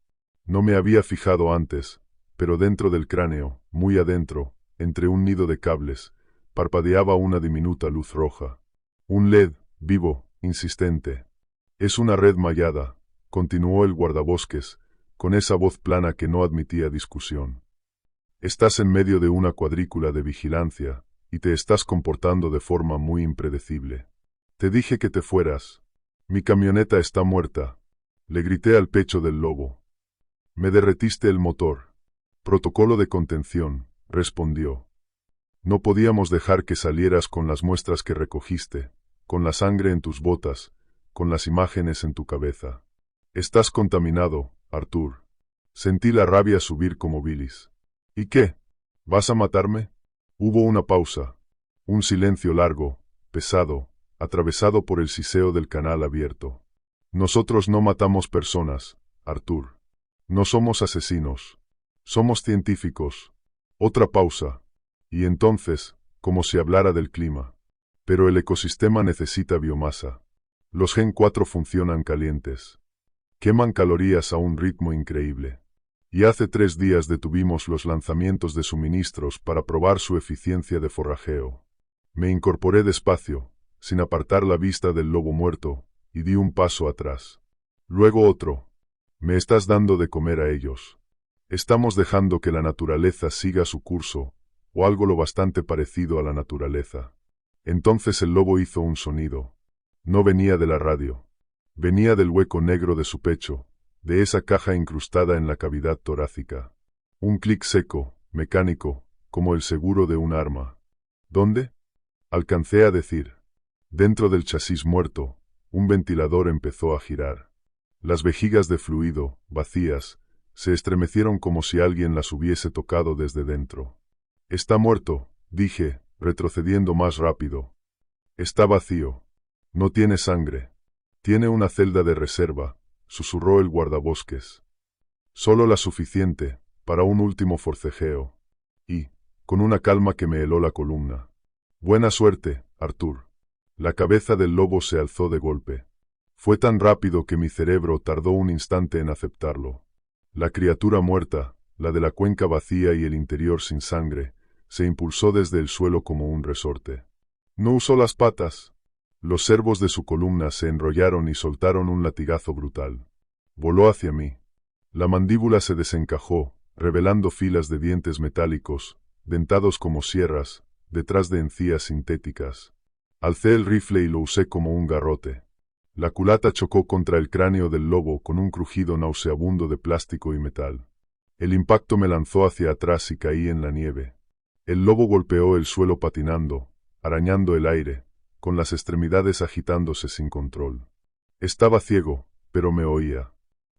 No me había fijado antes, pero dentro del cráneo, muy adentro, entre un nido de cables, parpadeaba una diminuta luz roja. Un LED, vivo, insistente. Es una red mallada, continuó el guardabosques, con esa voz plana que no admitía discusión. Estás en medio de una cuadrícula de vigilancia, y te estás comportando de forma muy impredecible. Te dije que te fueras. Mi camioneta está muerta. Le grité al pecho del lobo. Me derretiste el motor. Protocolo de contención, respondió. No podíamos dejar que salieras con las muestras que recogiste, con la sangre en tus botas, con las imágenes en tu cabeza. Estás contaminado, Arthur. Sentí la rabia subir como bilis. ¿Y qué? ¿Vas a matarme? Hubo una pausa. Un silencio largo, pesado, atravesado por el siseo del canal abierto. Nosotros no matamos personas, Arthur. No somos asesinos. Somos científicos. Otra pausa. Y entonces, como si hablara del clima. Pero el ecosistema necesita biomasa. Los Gen 4 funcionan calientes. Queman calorías a un ritmo increíble. Y hace 3 días detuvimos los lanzamientos de suministros para probar su eficiencia de forrajeo. Me incorporé despacio, sin apartar la vista del lobo muerto, y di un paso atrás. Luego otro. Me estás dando de comer a ellos. Estamos dejando que la naturaleza siga su curso, o algo lo bastante parecido a la naturaleza. Entonces el lobo hizo un sonido. No venía de la radio. Venía del hueco negro de su pecho, de esa caja incrustada en la cavidad torácica. Un clic seco, mecánico, como el seguro de un arma. ¿Dónde? Alcancé a decir. Dentro del chasis muerto, un ventilador empezó a girar. Las vejigas de fluido, vacías, se estremecieron como si alguien las hubiese tocado desde dentro. Está muerto, dije, retrocediendo más rápido. Está vacío. No tiene sangre. Tiene una celda de reserva, susurró el guardabosques. Solo la suficiente, para un último forcejeo. Y, con una calma que me heló la columna. Buena suerte, Arthur. La cabeza del lobo se alzó de golpe. Fue tan rápido que mi cerebro tardó un instante en aceptarlo. La criatura muerta, la de la cuenca vacía y el interior sin sangre, se impulsó desde el suelo como un resorte. No usó las patas. Los cervos de su columna se enrollaron y soltaron un latigazo brutal. Voló hacia mí. La mandíbula se desencajó, revelando filas de dientes metálicos, dentados como sierras, detrás de encías sintéticas. Alcé el rifle y lo usé como un garrote. La culata chocó contra el cráneo del lobo con un crujido nauseabundo de plástico y metal. El impacto me lanzó hacia atrás y caí en la nieve. El lobo golpeó el suelo patinando, arañando el aire, con las extremidades agitándose sin control. Estaba ciego, pero me oía.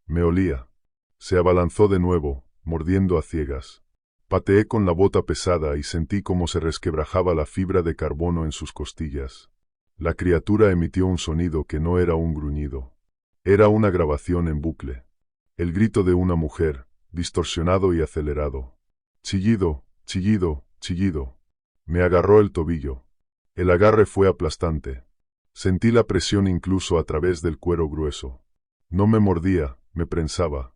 Me olía. Se abalanzó de nuevo, mordiendo a ciegas. Pateé con la bota pesada y sentí cómo se resquebrajaba la fibra de carbono en sus costillas. La criatura emitió un sonido que no era un gruñido. Era una grabación en bucle. El grito de una mujer, distorsionado y acelerado. Chillido, chillido, chillido. Me agarró el tobillo. El agarre fue aplastante. Sentí la presión incluso a través del cuero grueso. No me mordía, me prensaba.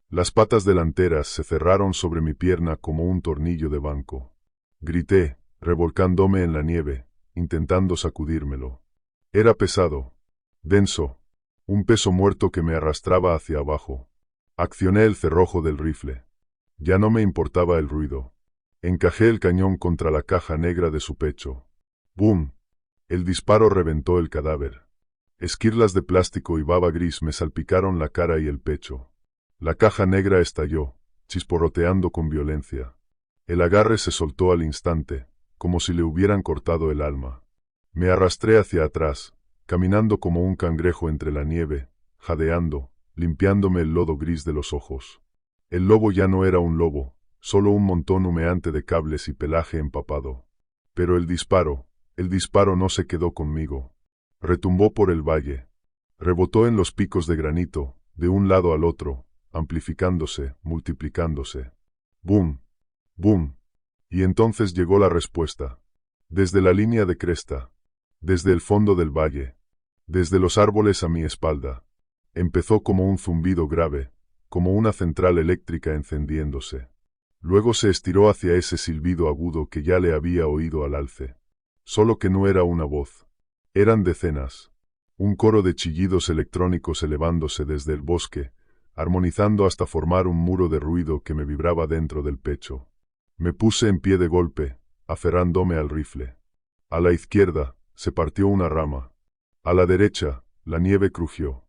Las patas delanteras se cerraron sobre mi pierna como un tornillo de banco. Grité, revolcándome en la nieve, intentando sacudírmelo. Era pesado, denso, un peso muerto que me arrastraba hacia abajo. Accioné el cerrojo del rifle. Ya no me importaba el ruido. Encajé el cañón contra la caja negra de su pecho. ¡Bum! El disparo reventó el cadáver. Esquirlas de plástico y baba gris me salpicaron la cara y el pecho. La caja negra estalló, chisporroteando con violencia. El agarre se soltó al instante, como si le hubieran cortado el alma. Me arrastré hacia atrás, caminando como un cangrejo entre la nieve, jadeando, limpiándome el lodo gris de los ojos. El lobo ya no era un lobo, solo un montón humeante de cables y pelaje empapado. Pero el disparo no se quedó conmigo. Retumbó por el valle. Rebotó en los picos de granito, de un lado al otro, amplificándose, multiplicándose. ¡Bum! ¡Bum! Y entonces llegó la respuesta. Desde la línea de cresta. Desde el fondo del valle. Desde los árboles a mi espalda. Empezó como un zumbido grave, como una central eléctrica encendiéndose. Luego se estiró hacia ese silbido agudo que ya le había oído al alce. Solo que no era una voz. Eran decenas. Un coro de chillidos electrónicos elevándose desde el bosque, armonizando hasta formar un muro de ruido que me vibraba dentro del pecho. Me puse en pie de golpe, aferrándome al rifle. A la izquierda, se partió una rama. A la derecha, la nieve crujió.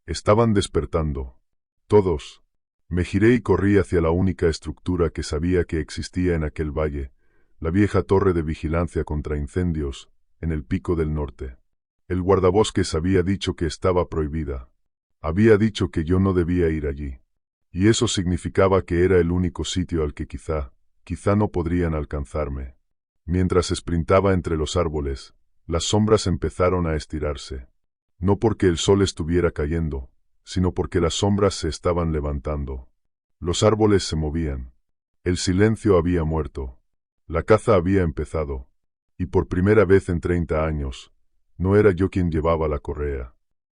Estaban despertando. Todos. Me giré y corrí hacia la única estructura que sabía que existía en aquel valle, la vieja torre de vigilancia contra incendios, en el pico del norte. El guardabosques había dicho que estaba prohibida. Había dicho que yo no debía ir allí. Y eso significaba que era el único sitio al que quizá no podrían alcanzarme. Mientras sprintaba entre los árboles, las sombras empezaron a estirarse. No porque el sol estuviera cayendo, sino porque las sombras se estaban levantando. Los árboles se movían. El silencio había muerto. La caza había empezado. Y por primera vez en 30 años, no era yo quien llevaba la correa.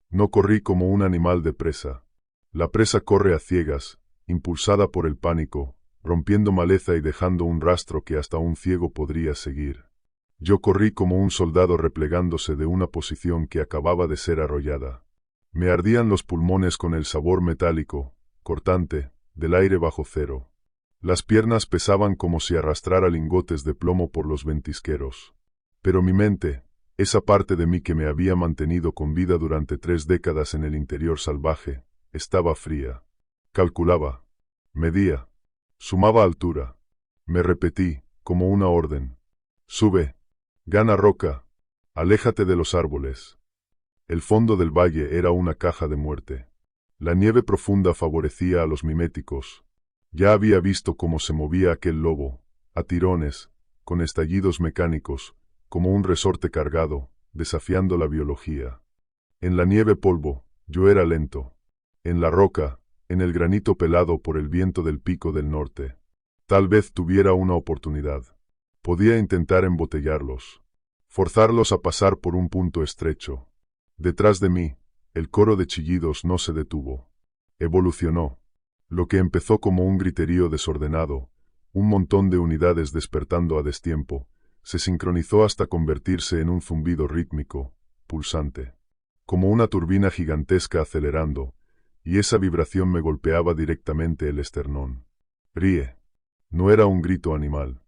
No corrí como un animal de presa. La presa corre a ciegas, impulsada por el pánico, rompiendo maleza y dejando un rastro que hasta un ciego podría seguir. Yo corrí como un soldado replegándose de una posición que acababa de ser arrollada. Me ardían los pulmones con el sabor metálico, cortante, del aire bajo cero. Las piernas pesaban como si arrastrara lingotes de plomo por los ventisqueros. Pero mi mente, esa parte de mí que me había mantenido con vida durante 3 décadas en el interior salvaje, estaba fría. Calculaba. Medía. Sumaba altura. Me repetí, como una orden. Sube. Gana roca. Aléjate de los árboles. El fondo del valle era una caja de muerte. La nieve profunda favorecía a los miméticos. Ya había visto cómo se movía aquel lobo, a tirones, con estallidos mecánicos, como un resorte cargado, desafiando la biología. En la nieve polvo, yo era lento. En la roca, en el granito pelado por el viento del pico del norte. Tal vez tuviera una oportunidad. Podía intentar embotellarlos. Forzarlos a pasar por un punto estrecho. Detrás de mí, el coro de chillidos no se detuvo. Evolucionó. Lo que empezó como un griterío desordenado, un montón de unidades despertando a destiempo, se sincronizó hasta convertirse en un zumbido rítmico, pulsante. Como una turbina gigantesca acelerando, y esa vibración me golpeaba directamente el esternón. Ríe. No era un grito animal.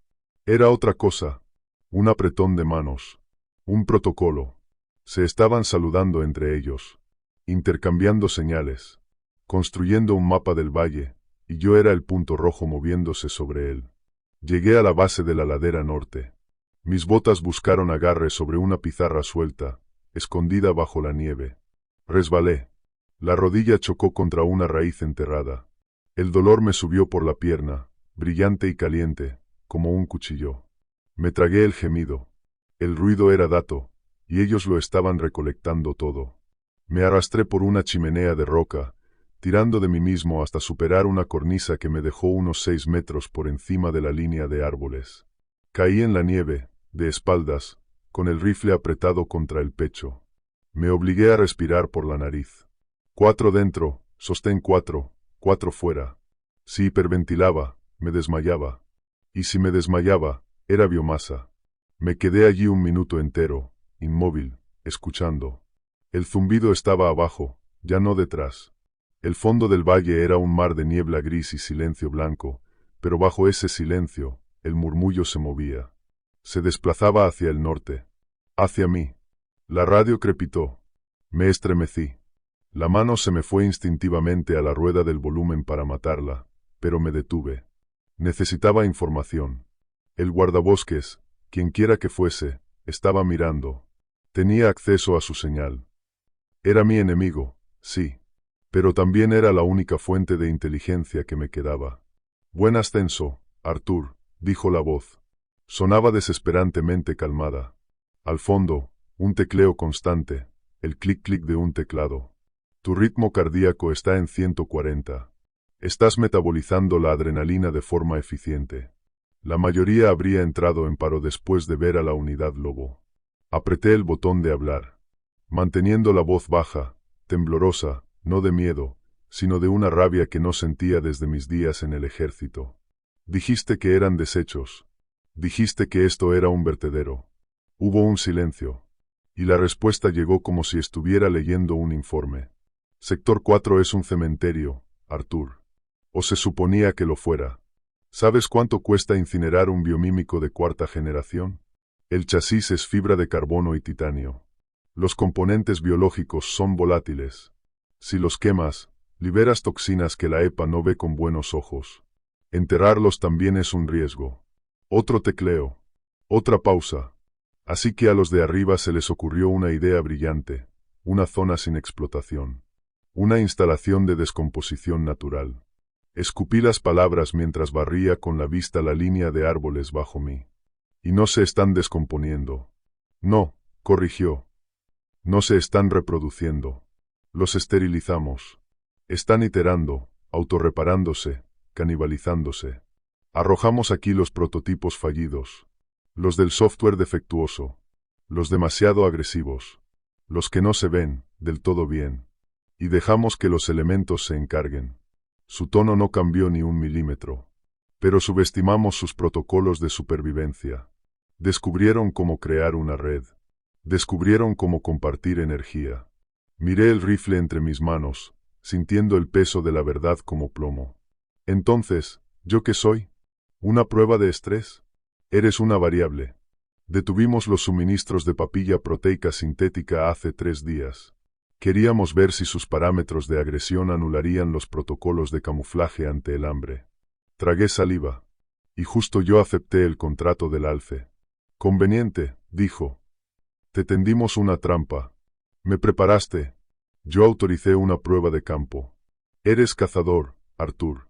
Era otra cosa. Un apretón de manos. Un protocolo. Se estaban saludando entre ellos. Intercambiando señales. Construyendo un mapa del valle, y yo era el punto rojo moviéndose sobre él. Llegué a la base de la ladera norte. Mis botas buscaron agarre sobre una pizarra suelta, escondida bajo la nieve. Resbalé. La rodilla chocó contra una raíz enterrada. El dolor me subió por la pierna, brillante y caliente, como un cuchillo. Me tragué el gemido. El ruido era dato, y ellos lo estaban recolectando todo. Me arrastré por una chimenea de roca, tirando de mí mismo hasta superar una cornisa que me dejó unos 6 metros por encima de la línea de árboles. Caí en la nieve, de espaldas, con el rifle apretado contra el pecho. Me obligué a respirar por la nariz. 4 dentro, sostén 4, 4 fuera. Si hiperventilaba, me desmayaba. Y si me desmayaba, era biomasa. Me quedé allí un minuto entero, inmóvil, escuchando. El zumbido estaba abajo, ya no detrás. El fondo del valle era un mar de niebla gris y silencio blanco, pero bajo ese silencio, el murmullo se movía. Se desplazaba hacia el norte. Hacia mí. La radio crepitó. Me estremecí. La mano se me fue instintivamente a la rueda del volumen para matarla, pero me detuve. Necesitaba información. El guardabosques, quienquiera que fuese, estaba mirando. Tenía acceso a su señal. Era mi enemigo, sí. Pero también era la única fuente de inteligencia que me quedaba. Buen ascenso, Arthur, dijo la voz. Sonaba desesperantemente calmada. Al fondo, un tecleo constante, el clic-clic de un teclado. Tu ritmo cardíaco está en 140. Estás metabolizando la adrenalina de forma eficiente. La mayoría habría entrado en paro después de ver a la unidad Lobo. Apreté el botón de hablar. Manteniendo la voz baja, temblorosa, no de miedo, sino de una rabia que no sentía desde mis días en el ejército. Dijiste que eran desechos. Dijiste que esto era un vertedero. Hubo un silencio. Y la respuesta llegó como si estuviera leyendo un informe. Sector 4 es un cementerio, Arthur. O se suponía que lo fuera. ¿Sabes cuánto cuesta incinerar un biomímico de 4ª generación? El chasis es fibra de carbono y titanio. Los componentes biológicos son volátiles. Si los quemas, liberas toxinas que la EPA no ve con buenos ojos. Enterrarlos también es un riesgo. Otro tecleo. Otra pausa. Así que a los de arriba se les ocurrió una idea brillante. Una zona sin explotación. Una instalación de descomposición natural. Escupí las palabras mientras barría con la vista la línea de árboles bajo mí. Y no se están descomponiendo. No, corrigió. No se están reproduciendo. Los esterilizamos. Están iterando, autorreparándose, canibalizándose. Arrojamos aquí los prototipos fallidos. Los del software defectuoso. Los demasiado agresivos. Los que no se ven del todo bien. Y dejamos que los elementos se encarguen. Su tono no cambió ni un milímetro. Pero subestimamos sus protocolos de supervivencia. Descubrieron cómo crear una red. Descubrieron cómo compartir energía. Miré el rifle entre mis manos, sintiendo el peso de la verdad como plomo. Entonces, ¿yo qué soy? ¿Una prueba de estrés? Eres una variable. Detuvimos los suministros de papilla proteica sintética hace 3 días. Queríamos ver si sus parámetros de agresión anularían los protocolos de camuflaje ante el hambre. Tragué saliva. Y justo yo acepté el contrato del alce. Conveniente, dijo. Te tendimos una trampa. Me preparaste. Yo autoricé una prueba de campo. Eres cazador, Arthur.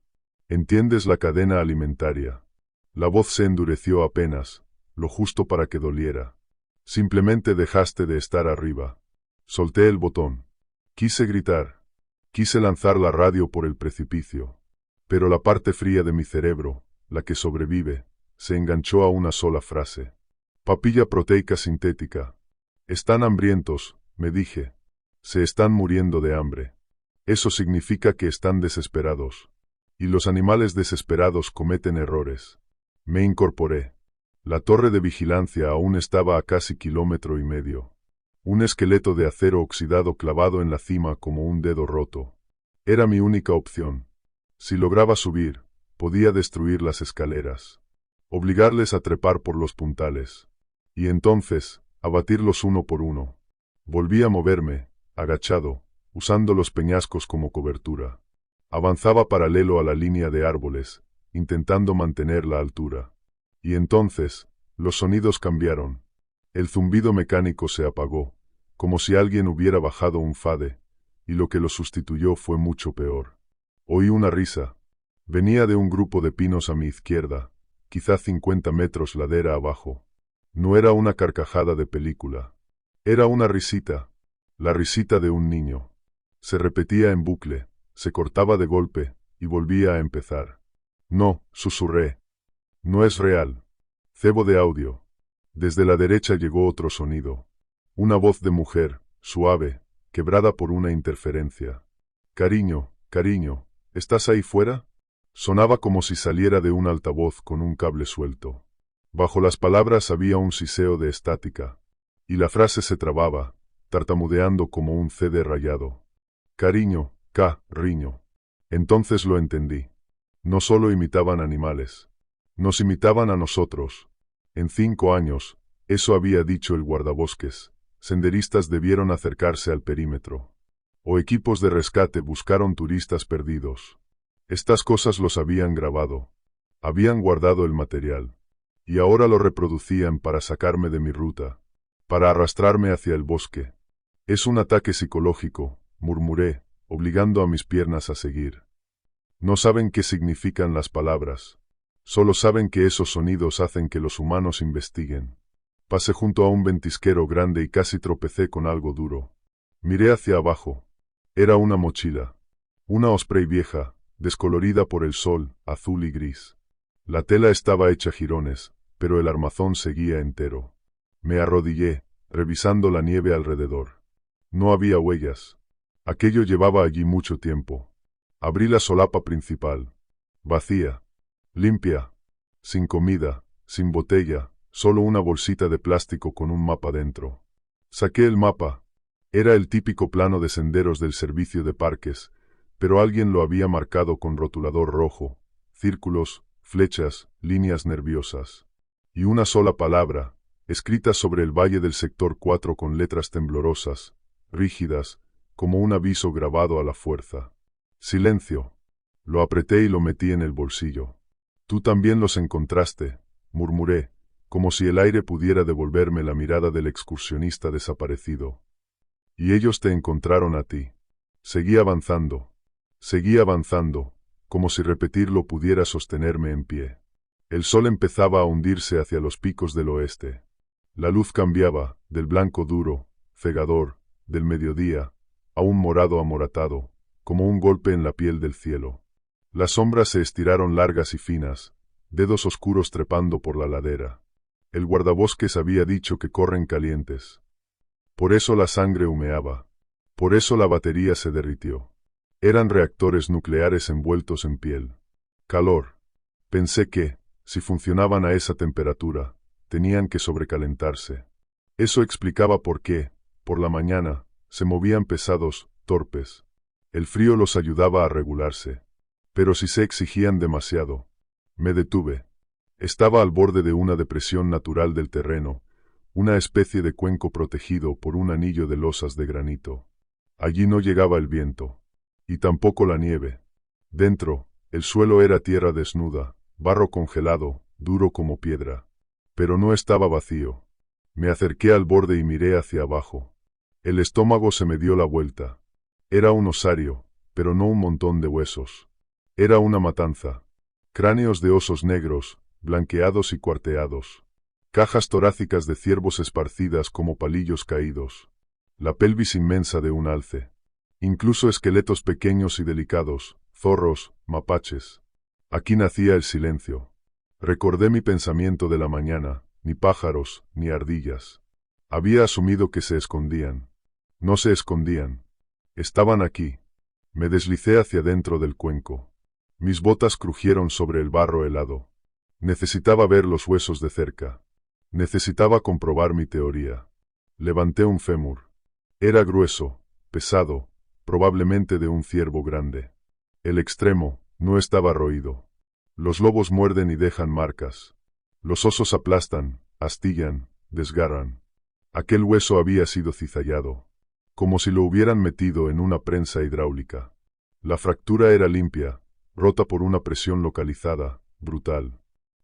Entiendes la cadena alimentaria. La voz se endureció apenas, lo justo para que doliera. Simplemente dejaste de estar arriba. Solté el botón. Quise gritar. Quise lanzar la radio por el precipicio. Pero la parte fría de mi cerebro, la que sobrevive, se enganchó a una sola frase. Papilla proteica sintética. Están hambrientos, me dije. Se están muriendo de hambre. Eso significa que están desesperados. Y los animales desesperados cometen errores. Me incorporé. La torre de vigilancia aún estaba a casi 1,5 kilómetros. Un esqueleto de acero oxidado clavado en la cima como un dedo roto. Era mi única opción. Si lograba subir, podía destruir las escaleras. Obligarles a trepar por los puntales. Y entonces, abatirlos uno por uno. Volví a moverme, agachado, usando los peñascos como cobertura. Avanzaba paralelo a la línea de árboles, intentando mantener la altura. Y entonces, los sonidos cambiaron. El zumbido mecánico se apagó, como si alguien hubiera bajado un fade, y lo que lo sustituyó fue mucho peor. Oí una risa. Venía de un grupo de pinos a mi izquierda, quizá 50 metros ladera abajo. No era una carcajada de película. Era una risita, la risita de un niño. Se repetía en bucle, se cortaba de golpe, y volvía a empezar. No, susurré. No es real. Cebo de audio. Desde la derecha llegó otro sonido. Una voz de mujer, suave, quebrada por una interferencia. Cariño, cariño, ¿estás ahí fuera? Sonaba como si saliera de un altavoz con un cable suelto. Bajo las palabras había un siseo de estática. Y la frase se trababa, tartamudeando como un CD rayado. Cariño, riño. Entonces lo entendí. No solo imitaban animales. Nos imitaban a nosotros. En 5 años, eso había dicho el guardabosques, senderistas debieron acercarse al perímetro. O equipos de rescate buscaron turistas perdidos. Estas cosas los habían grabado. Habían guardado el material. Y ahora lo reproducían para sacarme de mi ruta. Para arrastrarme hacia el bosque. Es un ataque psicológico, murmuré, obligando a mis piernas a seguir. No saben qué significan las palabras. Solo saben que esos sonidos hacen que los humanos investiguen. Pasé junto a un ventisquero grande y casi tropecé con algo duro. Miré hacia abajo. Era una mochila. Una Osprey vieja, descolorida por el sol, azul y gris. La tela estaba hecha jirones, pero el armazón seguía entero. Me arrodillé, revisando la nieve alrededor. No había huellas. Aquello llevaba allí mucho tiempo. Abrí la solapa principal. Vacía. Limpia. Sin comida, sin botella, solo una bolsita de plástico con un mapa dentro. Saqué el mapa. Era el típico plano de senderos del servicio de parques, pero alguien lo había marcado con rotulador rojo, círculos, flechas, líneas nerviosas. Y una sola palabra, escrita sobre el valle del sector 4 con letras temblorosas, rígidas, como un aviso grabado a la fuerza. Silencio. Lo apreté y lo metí en el bolsillo. Tú también los encontraste, murmuré, como si el aire pudiera devolverme la mirada del excursionista desaparecido. Y ellos te encontraron a ti. Seguí avanzando, como si repetirlo pudiera sostenerme en pie. El sol empezaba a hundirse hacia los picos del oeste. La luz cambiaba, del blanco duro, cegador, del mediodía, a un morado amoratado, como un golpe en la piel del cielo. Las sombras se estiraron largas y finas, dedos oscuros trepando por la ladera. El guardabosques había dicho que corren calientes. Por eso la sangre humeaba. Por eso la batería se derritió. Eran reactores nucleares envueltos en piel. Calor. Pensé que, si funcionaban a esa temperatura, tenían que sobrecalentarse. Eso explicaba por qué, por la mañana, se movían pesados, torpes. El frío los ayudaba a regularse. Pero si se exigían demasiado. Me detuve. Estaba al borde de una depresión natural del terreno, una especie de cuenco protegido por un anillo de losas de granito. Allí no llegaba el viento. Y tampoco la nieve. Dentro, el suelo era tierra desnuda, barro congelado, duro como piedra. Pero no estaba vacío. Me acerqué al borde y miré hacia abajo. El estómago se me dio la vuelta. Era un osario, pero no un montón de huesos. Era una matanza. Cráneos de osos negros, blanqueados y cuarteados. Cajas torácicas de ciervos esparcidas como palillos caídos. La pelvis inmensa de un alce. Incluso esqueletos pequeños y delicados, zorros, mapaches. Aquí nacía el silencio. Recordé mi pensamiento de la mañana, ni pájaros, ni ardillas. Había asumido que se escondían. No se escondían. Estaban aquí. Me deslicé hacia dentro del cuenco. Mis botas crujieron sobre el barro helado. Necesitaba ver los huesos de cerca. Necesitaba comprobar mi teoría. Levanté un fémur. Era grueso, pesado, probablemente de un ciervo grande. El extremo no estaba roído. Los lobos muerden y dejan marcas. Los osos aplastan, astillan, desgarran. Aquel hueso había sido cizallado, como si lo hubieran metido en una prensa hidráulica. La fractura era limpia, rota por una presión localizada, brutal.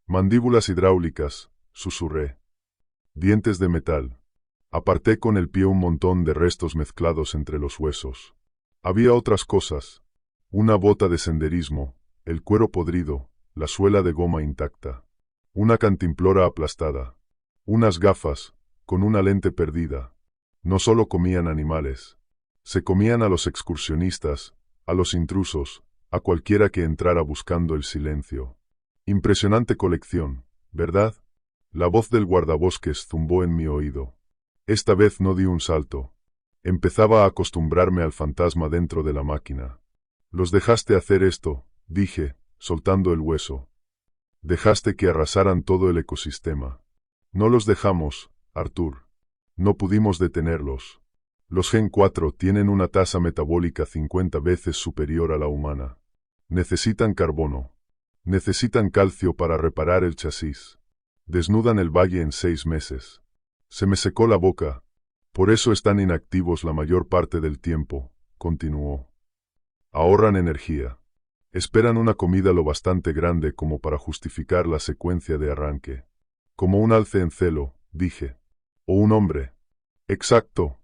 Mandíbulas hidráulicas, susurré. Dientes de metal. Aparté con el pie un montón de restos mezclados entre los huesos. Había otras cosas. Una bota de senderismo, el cuero podrido, la suela de goma intacta. Una cantimplora aplastada. Unas gafas, con una lente perdida. No solo comían animales. Se comían a los excursionistas, a los intrusos, a cualquiera que entrara buscando el silencio. Impresionante colección, ¿verdad? La voz del guardabosques zumbó en mi oído. Esta vez no di un salto. Empezaba a acostumbrarme al fantasma dentro de la máquina. Los dejaste hacer esto, dije, soltando el hueso. Dejaste que arrasaran todo el ecosistema. No los dejamos, Arthur. No pudimos detenerlos. Los Gen 4 tienen una tasa metabólica 50 veces superior a la humana. Necesitan carbono. Necesitan calcio para reparar el chasis. Desnudan el valle en 6 meses. Se me secó la boca. Por eso están inactivos la mayor parte del tiempo, continuó. Ahorran energía. Esperan una comida lo bastante grande como para justificar la secuencia de arranque. Como un alce en celo, dije. O un hombre. Exacto.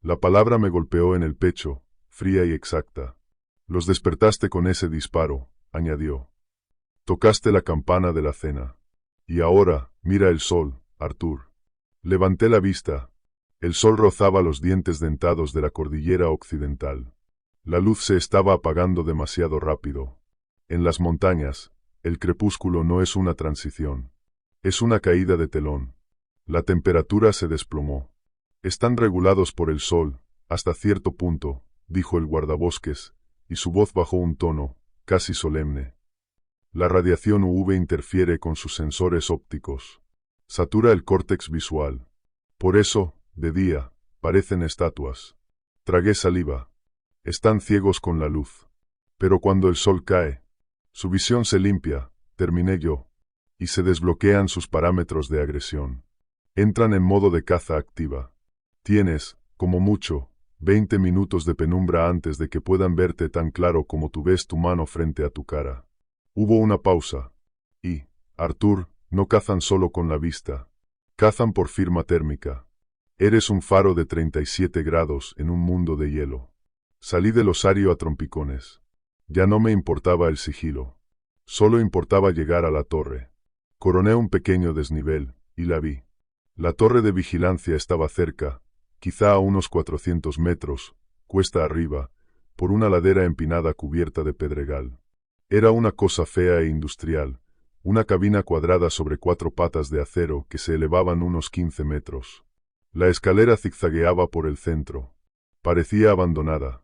La palabra me golpeó en el pecho, fría y exacta. Los despertaste con ese disparo, añadió. Tocaste la campana de la cena. Y ahora, mira el sol, Arthur. Levanté la vista. El sol rozaba los dientes dentados de la cordillera occidental. La luz se estaba apagando demasiado rápido. En las montañas, el crepúsculo no es una transición. Es una caída de telón. La temperatura se desplomó. Están regulados por el sol, hasta cierto punto, dijo el guardabosques, y su voz bajó un tono, casi solemne. La radiación UV interfiere con sus sensores ópticos. Satura el córtex visual. Por eso, de día, parecen estatuas. Tragué saliva. Están ciegos con la luz. Pero cuando el sol cae, su visión se limpia, terminé yo, y se desbloquean sus parámetros de agresión. Entran en modo de caza activa. Tienes, como mucho, 20 minutos de penumbra antes de que puedan verte tan claro como tú ves tu mano frente a tu cara. Hubo una pausa. Y, Arthur, no cazan solo con la vista. Cazan por firma térmica. Eres un faro de 37 grados en un mundo de hielo. Salí del osario a trompicones. Ya no me importaba el sigilo. Solo importaba llegar a la torre. Coroné un pequeño desnivel, y la vi. La torre de vigilancia estaba cerca, quizá a unos 400 metros, cuesta arriba, por una ladera empinada cubierta de pedregal. Era una cosa fea e industrial, una cabina cuadrada sobre 4 patas de acero que se elevaban unos 15 metros. La escalera zigzagueaba por el centro. Parecía abandonada.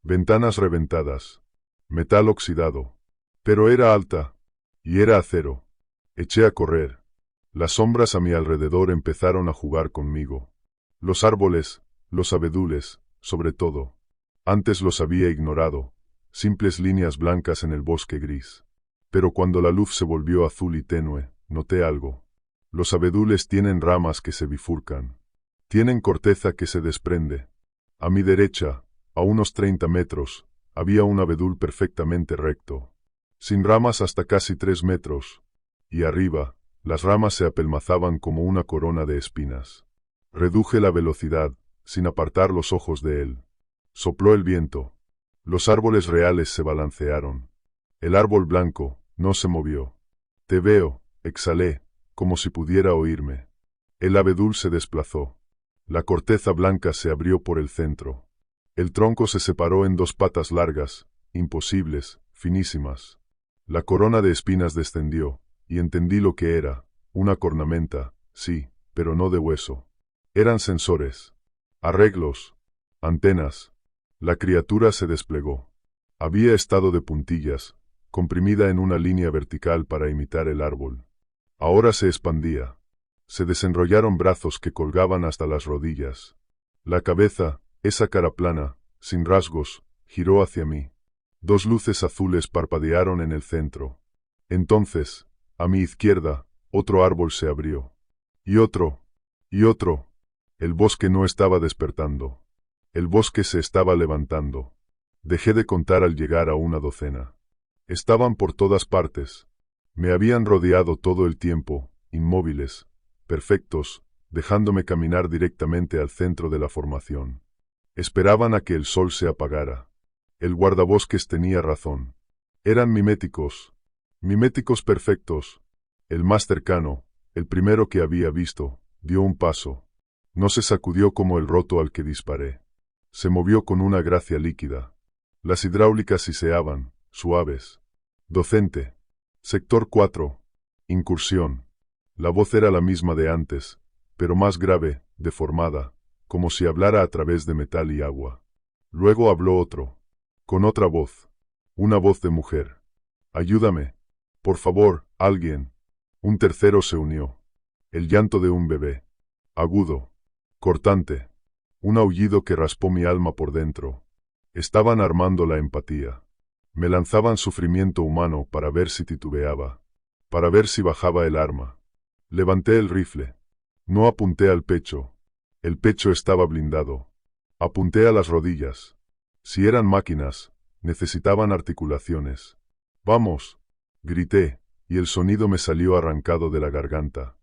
Ventanas reventadas. Metal oxidado. Pero era alta. Y era acero. Eché a correr. Las sombras a mi alrededor empezaron a jugar conmigo. Los árboles, los abedules, sobre todo. Antes los había ignorado, simples líneas blancas en el bosque gris. Pero cuando la luz se volvió azul y tenue, noté algo. Los abedules tienen ramas que se bifurcan. Tienen corteza que se desprende. A mi derecha, a unos 30 metros, había un abedul perfectamente recto, sin ramas hasta casi 3 metros, y arriba, las ramas se apelmazaban como una corona de espinas. Reduje la velocidad, sin apartar los ojos de él. Sopló el viento. Los árboles reales se balancearon. El árbol blanco no se movió. Te veo, exhalé, como si pudiera oírme. El abedul se desplazó. La corteza blanca se abrió por el centro. El tronco se separó en 2 patas largas, imposibles, finísimas. La corona de espinas descendió, y entendí lo que era, una cornamenta, sí, pero no de hueso. Eran sensores, arreglos, antenas. La criatura se desplegó. Había estado de puntillas, comprimida en una línea vertical para imitar el árbol. Ahora se expandía. Se desenrollaron brazos que colgaban hasta las rodillas. La cabeza, esa cara plana, sin rasgos, giró hacia mí. 2 luces azules parpadearon en el centro. Entonces, a mi izquierda, otro árbol se abrió. Y otro. Y otro. El bosque no estaba despertando. El bosque se estaba levantando. Dejé de contar al llegar a una docena. Estaban por todas partes. Me habían rodeado todo el tiempo, inmóviles, perfectos, dejándome caminar directamente al centro de la formación. Esperaban a que el sol se apagara. El guardabosques tenía razón. Eran miméticos. Miméticos perfectos. El más cercano, el primero que había visto, dio un paso. No se sacudió como el roto al que disparé. Se movió con una gracia líquida. Las hidráulicas siseaban, suaves. Docente. Sector 4. Incursión. La voz era la misma de antes, pero más grave, deformada, como si hablara a través de metal y agua. Luego habló otro. Con otra voz. Una voz de mujer. Ayúdame. Por favor, alguien. Un tercero se unió. El llanto de un bebé. Agudo. Cortante. Un aullido que raspó mi alma por dentro. Estaban armando la empatía. Me lanzaban sufrimiento humano para ver si titubeaba. Para ver si bajaba el arma. Levanté el rifle. No apunté al pecho. El pecho estaba blindado. Apunté a las rodillas. Si eran máquinas, necesitaban articulaciones. ¡Vamos! Grité, y el sonido me salió arrancado de la garganta.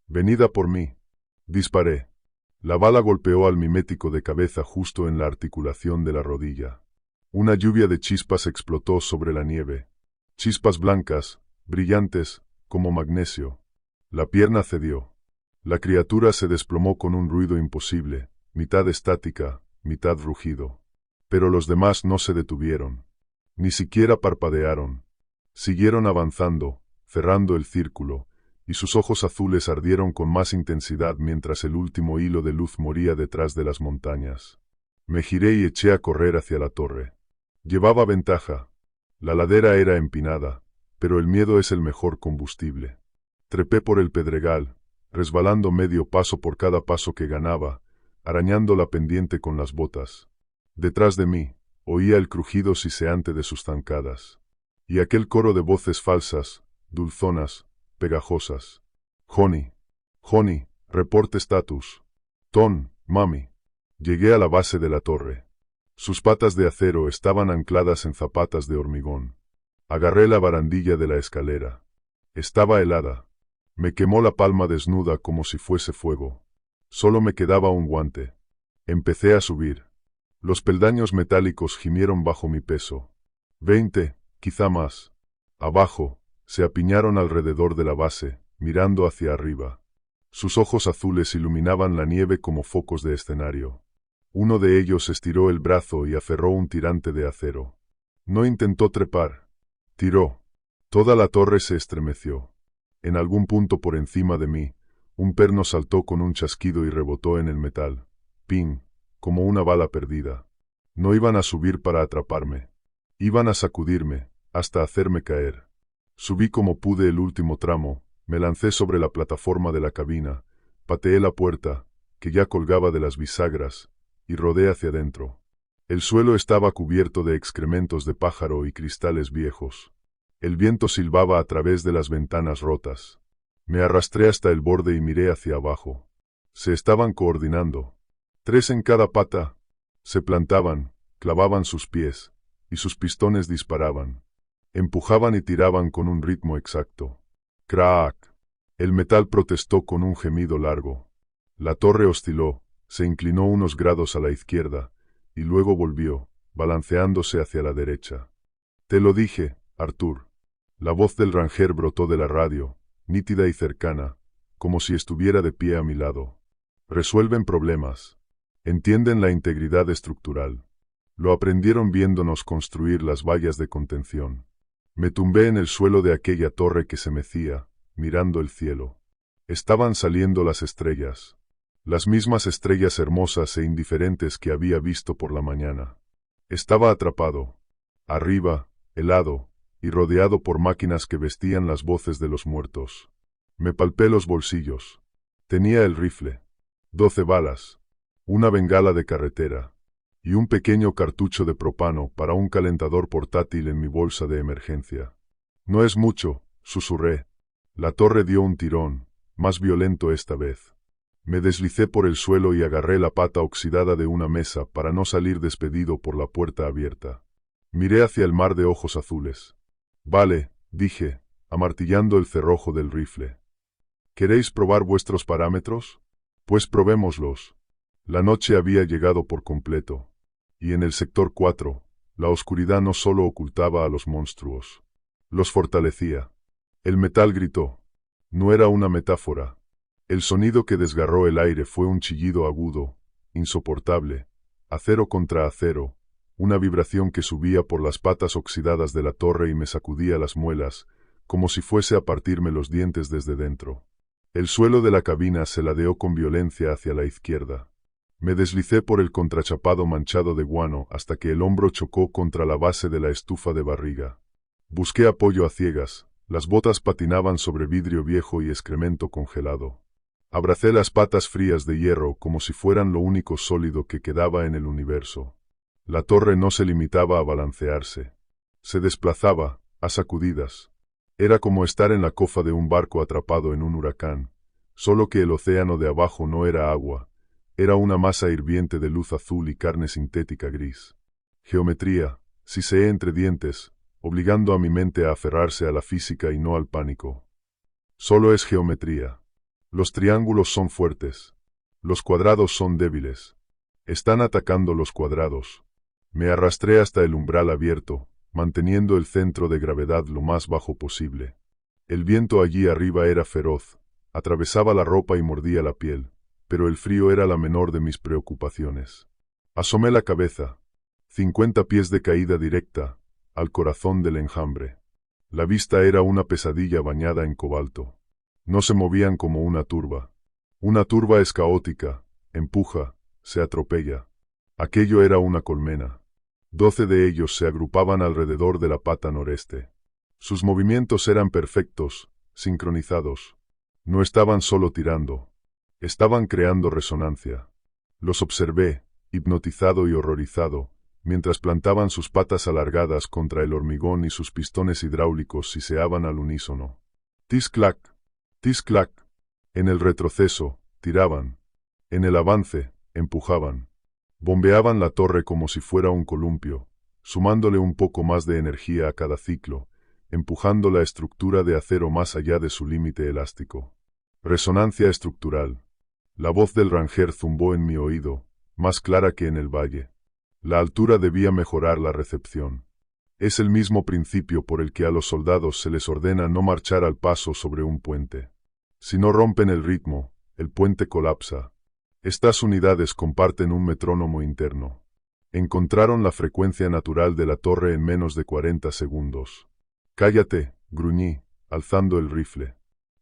Venid a por mí. Disparé. La bala golpeó al mimético de cabeza justo en la articulación de la rodilla. Una lluvia de chispas explotó sobre la nieve. Chispas blancas, brillantes, como magnesio. La pierna cedió. La criatura se desplomó con un ruido imposible, mitad estática, mitad rugido. Pero los demás no se detuvieron. Ni siquiera parpadearon. Siguieron avanzando, cerrando el círculo, y sus ojos azules ardieron con más intensidad mientras el último hilo de luz moría detrás de las montañas. Me giré y eché a correr hacia la torre. Llevaba ventaja. La ladera era empinada, pero el miedo es el mejor combustible. Trepé por el pedregal, resbalando medio paso por cada paso que ganaba, arañando la pendiente con las botas. Detrás de mí, oía el crujido siseante de sus zancadas. Y aquel coro de voces falsas, dulzonas, pegajosas. Honey. Honey, reporte status. Ton, mami. Llegué a la base de la torre. Sus patas de acero estaban ancladas en zapatas de hormigón. Agarré la barandilla de la escalera. Estaba helada. Me quemó la palma desnuda como si fuese fuego. Solo me quedaba un guante. Empecé a subir. Los peldaños metálicos gimieron bajo mi peso. 20, quizá más. Abajo, se apiñaron alrededor de la base, mirando hacia arriba. Sus ojos azules iluminaban la nieve como focos de escenario. Uno de ellos estiró el brazo y aferró un tirante de acero. No intentó trepar. Tiró. Toda la torre se estremeció. En algún punto por encima de mí, un perno saltó con un chasquido y rebotó en el metal. Ping, como una bala perdida. No iban a subir para atraparme. Iban a sacudirme, hasta hacerme caer. Subí como pude el último tramo, me lancé sobre la plataforma de la cabina, pateé la puerta, que ya colgaba de las bisagras, y rodé hacia adentro. El suelo estaba cubierto de excrementos de pájaro y cristales viejos. El viento silbaba a través de las ventanas rotas. Me arrastré hasta el borde y miré hacia abajo. Se estaban coordinando. 3 en cada pata. Se plantaban, clavaban sus pies, y sus pistones disparaban. Empujaban y tiraban con un ritmo exacto. ¡Crack! El metal protestó con un gemido largo. La torre osciló, se inclinó unos grados a la izquierda, y luego volvió, balanceándose hacia la derecha. Te lo dije, Arthur. La voz del ranger brotó de la radio, nítida y cercana, como si estuviera de pie a mi lado. Resuelven problemas. Entienden la integridad estructural. Lo aprendieron viéndonos construir las vallas de contención. Me tumbé en el suelo de aquella torre que se mecía, mirando el cielo. Estaban saliendo las estrellas. Las mismas estrellas hermosas e indiferentes que había visto por la mañana. Estaba atrapado. Arriba, helado, y rodeado por máquinas que vestían las voces de los muertos. Me palpé los bolsillos. Tenía el rifle. 12 balas. Una bengala de carretera. Y un pequeño cartucho de propano para un calentador portátil en mi bolsa de emergencia. No es mucho, susurré. La torre dio un tirón, más violento esta vez. Me deslicé por el suelo y agarré la pata oxidada de una mesa para no salir despedido por la puerta abierta. Miré hacia el mar de ojos azules. Vale, dije, amartillando el cerrojo del rifle. ¿Queréis probar vuestros parámetros? Pues probémoslos. La noche había llegado por completo. Y en el sector 4, la oscuridad no solo ocultaba a los monstruos. Los fortalecía. El metal gritó. No era una metáfora. El sonido que desgarró el aire fue un chillido agudo, insoportable, acero contra acero, una vibración que subía por las patas oxidadas de la torre y me sacudía las muelas, como si fuese a partirme los dientes desde dentro. El suelo de la cabina se ladeó con violencia hacia la izquierda. Me deslicé por el contrachapado manchado de guano hasta que el hombro chocó contra la base de la estufa de barriga. Busqué apoyo a ciegas, las botas patinaban sobre vidrio viejo y excremento congelado. Abracé las patas frías de hierro como si fueran lo único sólido que quedaba en el universo. La torre no se limitaba a balancearse. Se desplazaba, a sacudidas. Era como estar en la cofa de un barco atrapado en un huracán, solo que el océano de abajo no era agua, era una masa hirviente de luz azul y carne sintética gris. Geometría, siseé entre dientes, obligando a mi mente a aferrarse a la física y no al pánico. Solo es geometría. Los triángulos son fuertes. Los cuadrados son débiles. Están atacando los cuadrados. Me arrastré hasta el umbral abierto, manteniendo el centro de gravedad lo más bajo posible. El viento allí arriba era feroz, atravesaba la ropa y mordía la piel, pero el frío era la menor de mis preocupaciones. Asomé la cabeza. 50 pies de caída directa, al corazón del enjambre. La vista era una pesadilla bañada en cobalto. No se movían como una turba. Una turba es caótica, empuja, se atropella. Aquello era una colmena. 12 de ellos se agrupaban alrededor de la pata noreste. Sus movimientos eran perfectos, sincronizados. No estaban solo tirando. Estaban creando resonancia. Los observé, hipnotizado y horrorizado, mientras plantaban sus patas alargadas contra el hormigón y sus pistones hidráulicos siseaban al unísono. Tis-clac, tis-clac. En el retroceso, tiraban. En el avance, empujaban. Bombeaban la torre como si fuera un columpio, sumándole un poco más de energía a cada ciclo, empujando la estructura de acero más allá de su límite elástico. Resonancia estructural. La voz del Ranger zumbó en mi oído, más clara que en el valle. La altura debía mejorar la recepción. Es el mismo principio por el que a los soldados se les ordena no marchar al paso sobre un puente. Si no rompen el ritmo, el puente colapsa. Estas unidades comparten un metrónomo interno. Encontraron la frecuencia natural de la torre en menos de 40 segundos. «Cállate», gruñí, alzando el rifle.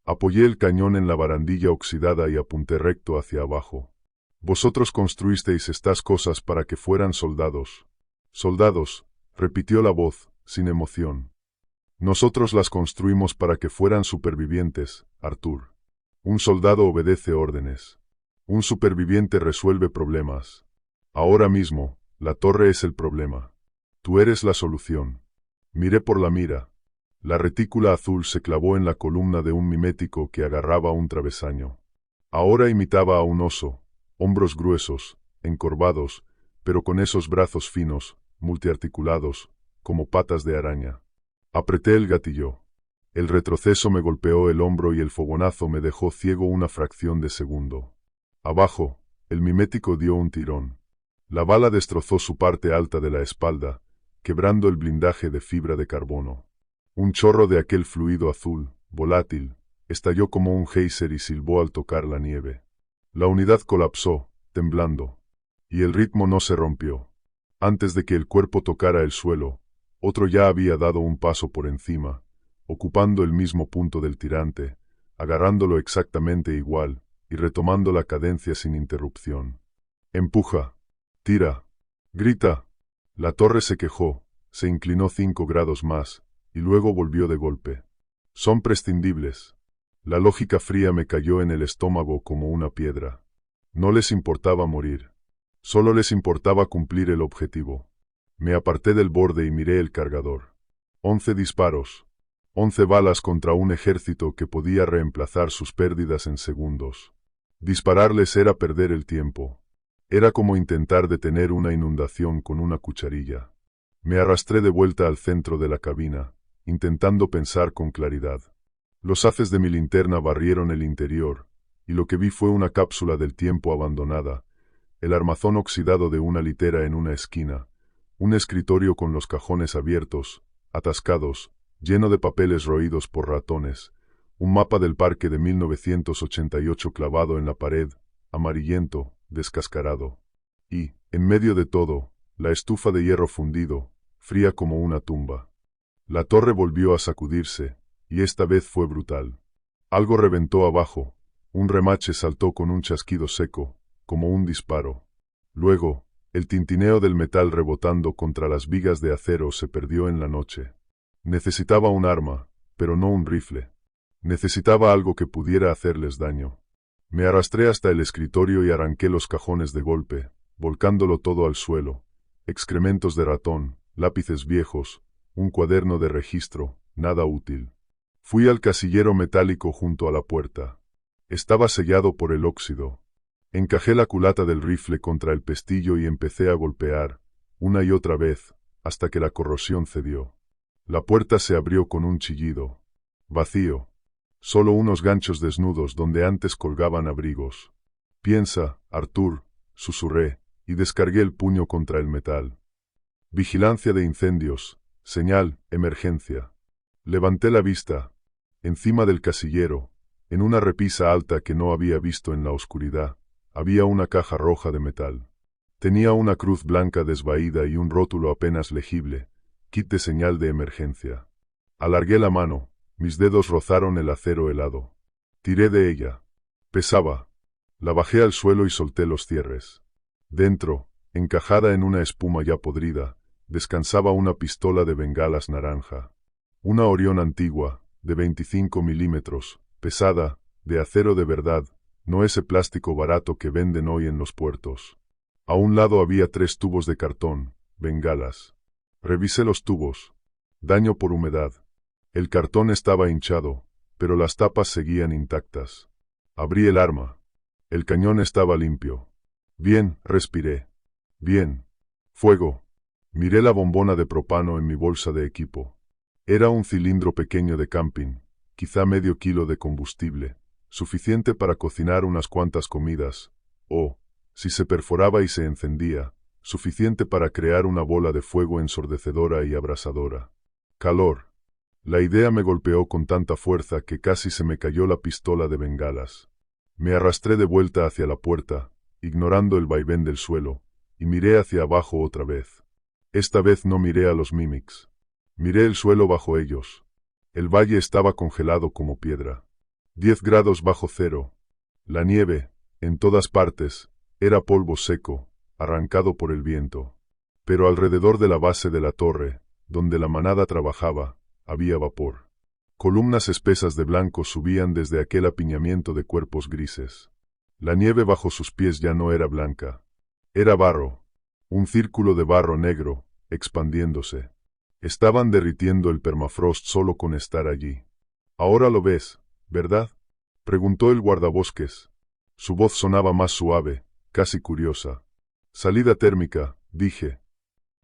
Apoyé el cañón en la barandilla oxidada y apunté recto hacia abajo. «Vosotros construisteis estas cosas para que fueran soldados». «Soldados», repitió la voz, sin emoción. «Nosotros las construimos para que fueran supervivientes, Arthur. Un soldado obedece órdenes. Un superviviente resuelve problemas. Ahora mismo, la torre es el problema. Tú eres la solución». Miré por la mira. La retícula azul se clavó en la columna de un mimético que agarraba un travesaño. Ahora imitaba a un oso, hombros gruesos, encorvados, pero con esos brazos finos, multiarticulados, como patas de araña. Apreté el gatillo. El retroceso me golpeó el hombro y el fogonazo me dejó ciego una fracción de segundo. Abajo, el mimético dio un tirón. La bala destrozó su parte alta de la espalda, quebrando el blindaje de fibra de carbono. Un chorro de aquel fluido azul, volátil, estalló como un geyser y silbó al tocar la nieve. La unidad colapsó, temblando. Y el ritmo no se rompió. Antes de que el cuerpo tocara el suelo, otro ya había dado un paso por encima, ocupando el mismo punto del tirante, agarrándolo exactamente igual, y retomando la cadencia sin interrupción. «Empuja, tira, grita». La torre se quejó, se inclinó 5 grados más, y luego volvió de golpe. «Son prescindibles». La lógica fría me cayó en el estómago como una piedra. No les importaba morir. Solo les importaba cumplir el objetivo. Me aparté del borde y miré el cargador. 11 disparos. 11 balas contra un ejército que podía reemplazar sus pérdidas en segundos. Dispararles era perder el tiempo. Era como intentar detener una inundación con una cucharilla. Me arrastré de vuelta al centro de la cabina, intentando pensar con claridad. Los haces de mi linterna barrieron el interior, y lo que vi fue una cápsula del tiempo abandonada, el armazón oxidado de una litera en una esquina, un escritorio con los cajones abiertos, atascados, lleno de papeles roídos por ratones, un mapa del parque de 1988 clavado en la pared, amarillento, descascarado. Y, en medio de todo, la estufa de hierro fundido, fría como una tumba. La torre volvió a sacudirse, y esta vez fue brutal. Algo reventó abajo, un remache saltó con un chasquido seco, como un disparo. Luego, el tintineo del metal rebotando contra las vigas de acero se perdió en la noche. Necesitaba un arma, pero no un rifle. Necesitaba algo que pudiera hacerles daño. Me arrastré hasta el escritorio y arranqué los cajones de golpe, volcándolo todo al suelo. Excrementos de ratón, lápices viejos, un cuaderno de registro, nada útil. Fui al casillero metálico junto a la puerta. Estaba sellado por el óxido. Encajé la culata del rifle contra el pestillo y empecé a golpear, una y otra vez, hasta que la corrosión cedió. La puerta se abrió con un chillido. Vacío. Solo unos ganchos desnudos donde antes colgaban abrigos. Piensa, Arthur, susurré, y descargué el puño contra el metal. Vigilancia de incendios, señal, emergencia. Levanté la vista. Encima del casillero, en una repisa alta que no había visto en la oscuridad, había una caja roja de metal. Tenía una cruz blanca desvaída y un rótulo apenas legible, kit de señal de emergencia. Alargué la mano, mis dedos rozaron el acero helado. Tiré de ella. Pesaba. La bajé al suelo y solté los cierres. Dentro, encajada en una espuma ya podrida, descansaba una pistola de bengalas naranja. Una Orión antigua, de 25 milímetros, pesada, de acero de verdad, no ese plástico barato que venden hoy en los puertos. A un lado había 3 tubos de cartón, bengalas. Revisé los tubos. Daño por humedad. El cartón estaba hinchado, pero las tapas seguían intactas. Abrí el arma. El cañón estaba limpio. Bien, respiré. Bien. Fuego. Miré la bombona de propano en mi bolsa de equipo. Era un cilindro pequeño de camping, quizá medio kilo de combustible, suficiente para cocinar unas cuantas comidas, o, si se perforaba y se encendía, suficiente para crear una bola de fuego ensordecedora y abrasadora. Calor. La idea me golpeó con tanta fuerza que casi se me cayó la pistola de bengalas. Me arrastré de vuelta hacia la puerta, ignorando el vaivén del suelo, y miré hacia abajo otra vez. Esta vez no miré a los Mimics. Miré el suelo bajo ellos. El valle estaba congelado como piedra. 10 grados bajo cero. La nieve, en todas partes, era polvo seco, arrancado por el viento. Pero alrededor de la base de la torre, donde la manada trabajaba, había vapor. Columnas espesas de blanco subían desde aquel apiñamiento de cuerpos grises. La nieve bajo sus pies ya no era blanca. Era barro. Un círculo de barro negro, expandiéndose. Estaban derritiendo el permafrost solo con estar allí. Ahora lo ves, ¿verdad? Preguntó el guardabosques. Su voz sonaba más suave, casi curiosa. Salida térmica, dije.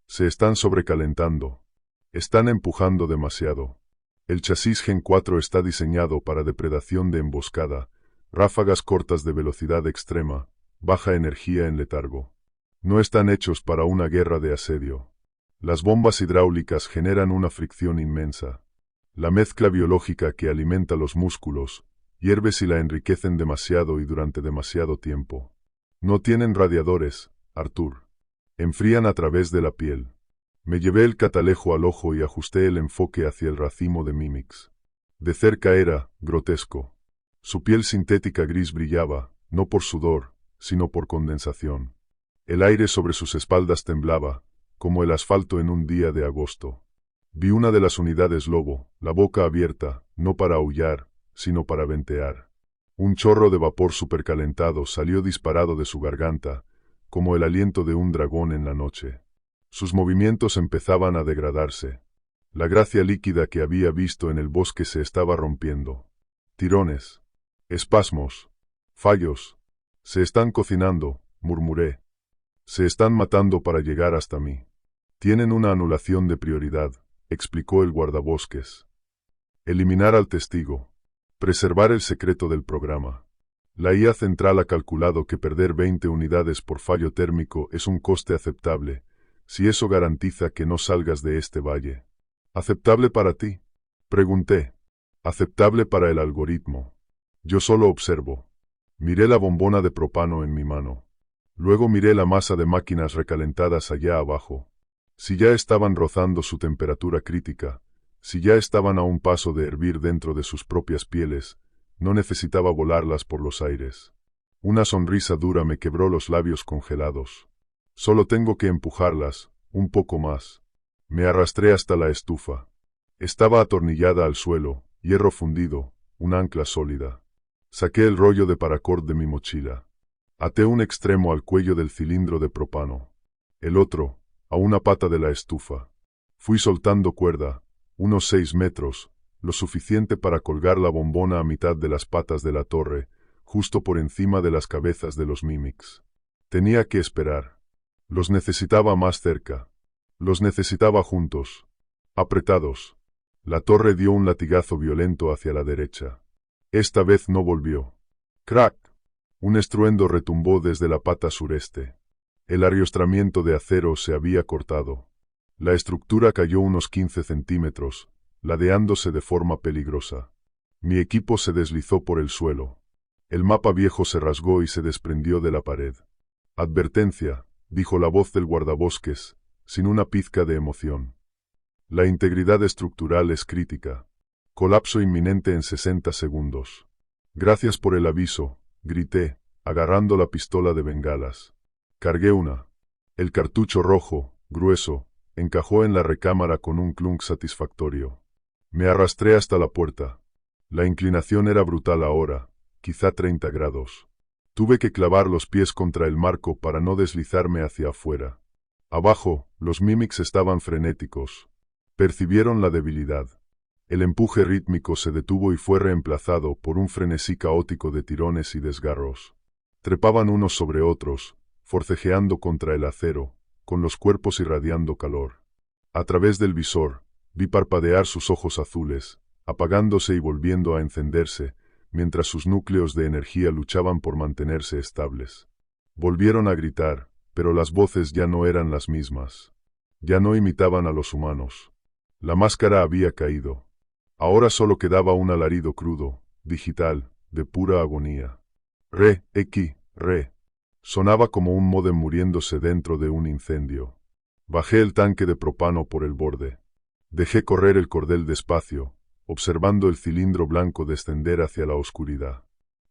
Se están sobrecalentando. Están empujando demasiado. El chasis Gen 4 está diseñado para depredación de emboscada, ráfagas cortas de velocidad extrema, baja energía en letargo. No están hechos para una guerra de asedio. Las bombas hidráulicas generan una fricción inmensa. La mezcla biológica que alimenta los músculos, hierve si la enriquecen demasiado y durante demasiado tiempo. No tienen radiadores, Arthur. Enfrían a través de la piel. Me llevé el catalejo al ojo y ajusté el enfoque hacia el racimo de Mimics. De cerca era, grotesco. Su piel sintética gris brillaba, no por sudor, sino por condensación. El aire sobre sus espaldas temblaba, como el asfalto en un día de agosto. Vi una de las unidades lobo, la boca abierta, no para aullar, sino para ventear. Un chorro de vapor supercalentado salió disparado de su garganta, como el aliento de un dragón en la noche. Sus movimientos empezaban a degradarse. La gracia líquida que había visto en el bosque se estaba rompiendo. Tirones. Espasmos. Fallos. Se están cocinando, murmuré. Se están matando para llegar hasta mí. Tienen una anulación de prioridad, explicó el guardabosques. Eliminar al testigo. Preservar el secreto del programa. La IA central ha calculado que perder 20 unidades por fallo térmico es un coste aceptable, si eso garantiza que no salgas de este valle. ¿Aceptable para ti? Pregunté. Aceptable para el algoritmo. Yo solo observo. Miré la bombona de propano en mi mano. Luego miré la masa de máquinas recalentadas allá abajo. Si ya estaban rozando su temperatura crítica, si ya estaban a un paso de hervir dentro de sus propias pieles, no necesitaba volarlas por los aires. Una sonrisa dura me quebró los labios congelados. Solo tengo que empujarlas, un poco más. Me arrastré hasta la estufa. Estaba atornillada al suelo, hierro fundido, un ancla sólida. Saqué el rollo de paracord de mi mochila. Até un extremo al cuello del cilindro de propano. El otro, a una pata de la estufa. Fui soltando cuerda, unos 6 metros, lo suficiente para colgar la bombona a mitad de las patas de la torre, justo por encima de las cabezas de los Mimics. Tenía que esperar. Los necesitaba más cerca. Los necesitaba juntos. Apretados. La torre dio un latigazo violento hacia la derecha. Esta vez no volvió. ¡Crack! Un estruendo retumbó desde la pata sureste. El ariostramiento de acero se había cortado. La estructura cayó unos 15 centímetros, ladeándose de forma peligrosa. Mi equipo se deslizó por el suelo. El mapa viejo se rasgó y se desprendió de la pared. Advertencia, dijo la voz del guardabosques, sin una pizca de emoción. La integridad estructural es crítica. Colapso inminente en 60 segundos. Gracias por el aviso, grité, agarrando la pistola de bengalas. Cargué una. El cartucho rojo, grueso, encajó en la recámara con un clunk satisfactorio. Me arrastré hasta la puerta. La inclinación era brutal ahora, quizá 30 grados. Tuve que clavar los pies contra el marco para no deslizarme hacia afuera. Abajo, los Mimics estaban frenéticos. Percibieron la debilidad. El empuje rítmico se detuvo y fue reemplazado por un frenesí caótico de tirones y desgarros. Trepaban unos sobre otros, forcejeando contra el acero, con los cuerpos irradiando calor. A través del visor, vi parpadear sus ojos azules, apagándose y volviendo a encenderse, mientras sus núcleos de energía luchaban por mantenerse estables. Volvieron a gritar, pero las voces ya no eran las mismas. Ya no imitaban a los humanos. La máscara había caído. Ahora solo quedaba un alarido crudo, digital, de pura agonía. Re. Sonaba como un módem muriéndose dentro de un incendio. Bajé el tanque de propano por el borde. Dejé correr el cordel despacio, observando el cilindro blanco descender hacia la oscuridad.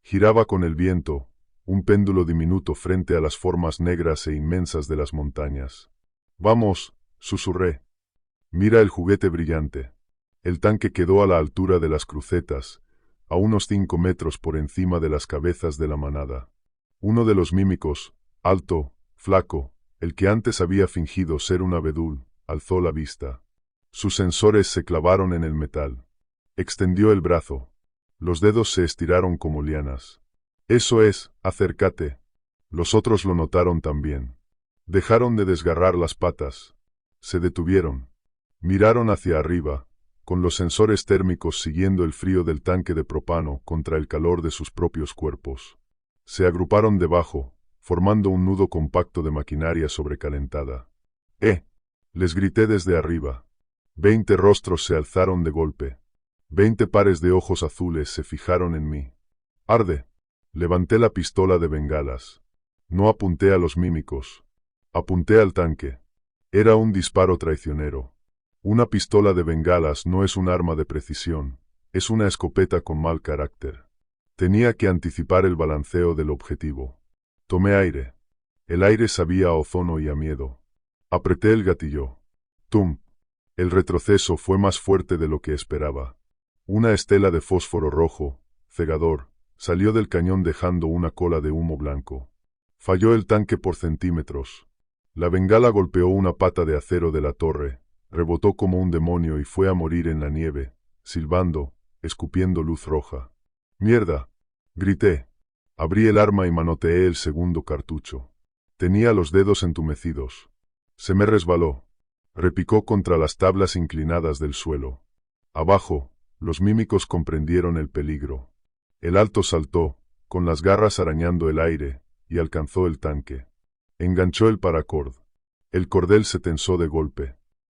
Giraba con el viento, un péndulo diminuto frente a las formas negras e inmensas de las montañas. «Vamos», susurré. «Mira el juguete brillante». El tanque quedó a la altura de las crucetas, a unos 5 metros por encima de las cabezas de la manada. Uno de los mímicos, alto, flaco, el que antes había fingido ser un abedul, alzó la vista. Sus sensores se clavaron en el metal. Extendió el brazo. Los dedos se estiraron como lianas. «Eso es, acércate». Los otros lo notaron también. Dejaron de desgarrar las patas. Se detuvieron. Miraron hacia arriba, con los sensores térmicos siguiendo el frío del tanque de propano contra el calor de sus propios cuerpos. Se agruparon debajo, formando un nudo compacto de maquinaria sobrecalentada. Les grité desde arriba. 20 rostros se alzaron de golpe. 20 pares de ojos azules se fijaron en mí. «Arde». Levanté la pistola de bengalas. No apunté a los mímicos. Apunté al tanque. Era un disparo traicionero. Una pistola de bengalas no es un arma de precisión, es una escopeta con mal carácter. Tenía que anticipar el balanceo del objetivo. Tomé aire. El aire sabía a ozono y a miedo. Apreté el gatillo. ¡Tum! El retroceso fue más fuerte de lo que esperaba. Una estela de fósforo rojo, cegador, salió del cañón dejando una cola de humo blanco. Falló el tanque por centímetros. La bengala golpeó una pata de acero de la torre, rebotó como un demonio y fue a morir en la nieve, silbando, escupiendo luz roja. «¡Mierda!», grité. Abrí el arma y manoteé el segundo cartucho. Tenía los dedos entumecidos. Se me resbaló. Repicó contra las tablas inclinadas del suelo. Abajo, los mímicos comprendieron el peligro. El alto saltó, con las garras arañando el aire, y alcanzó el tanque. Enganchó el paracord. El cordel se tensó de golpe.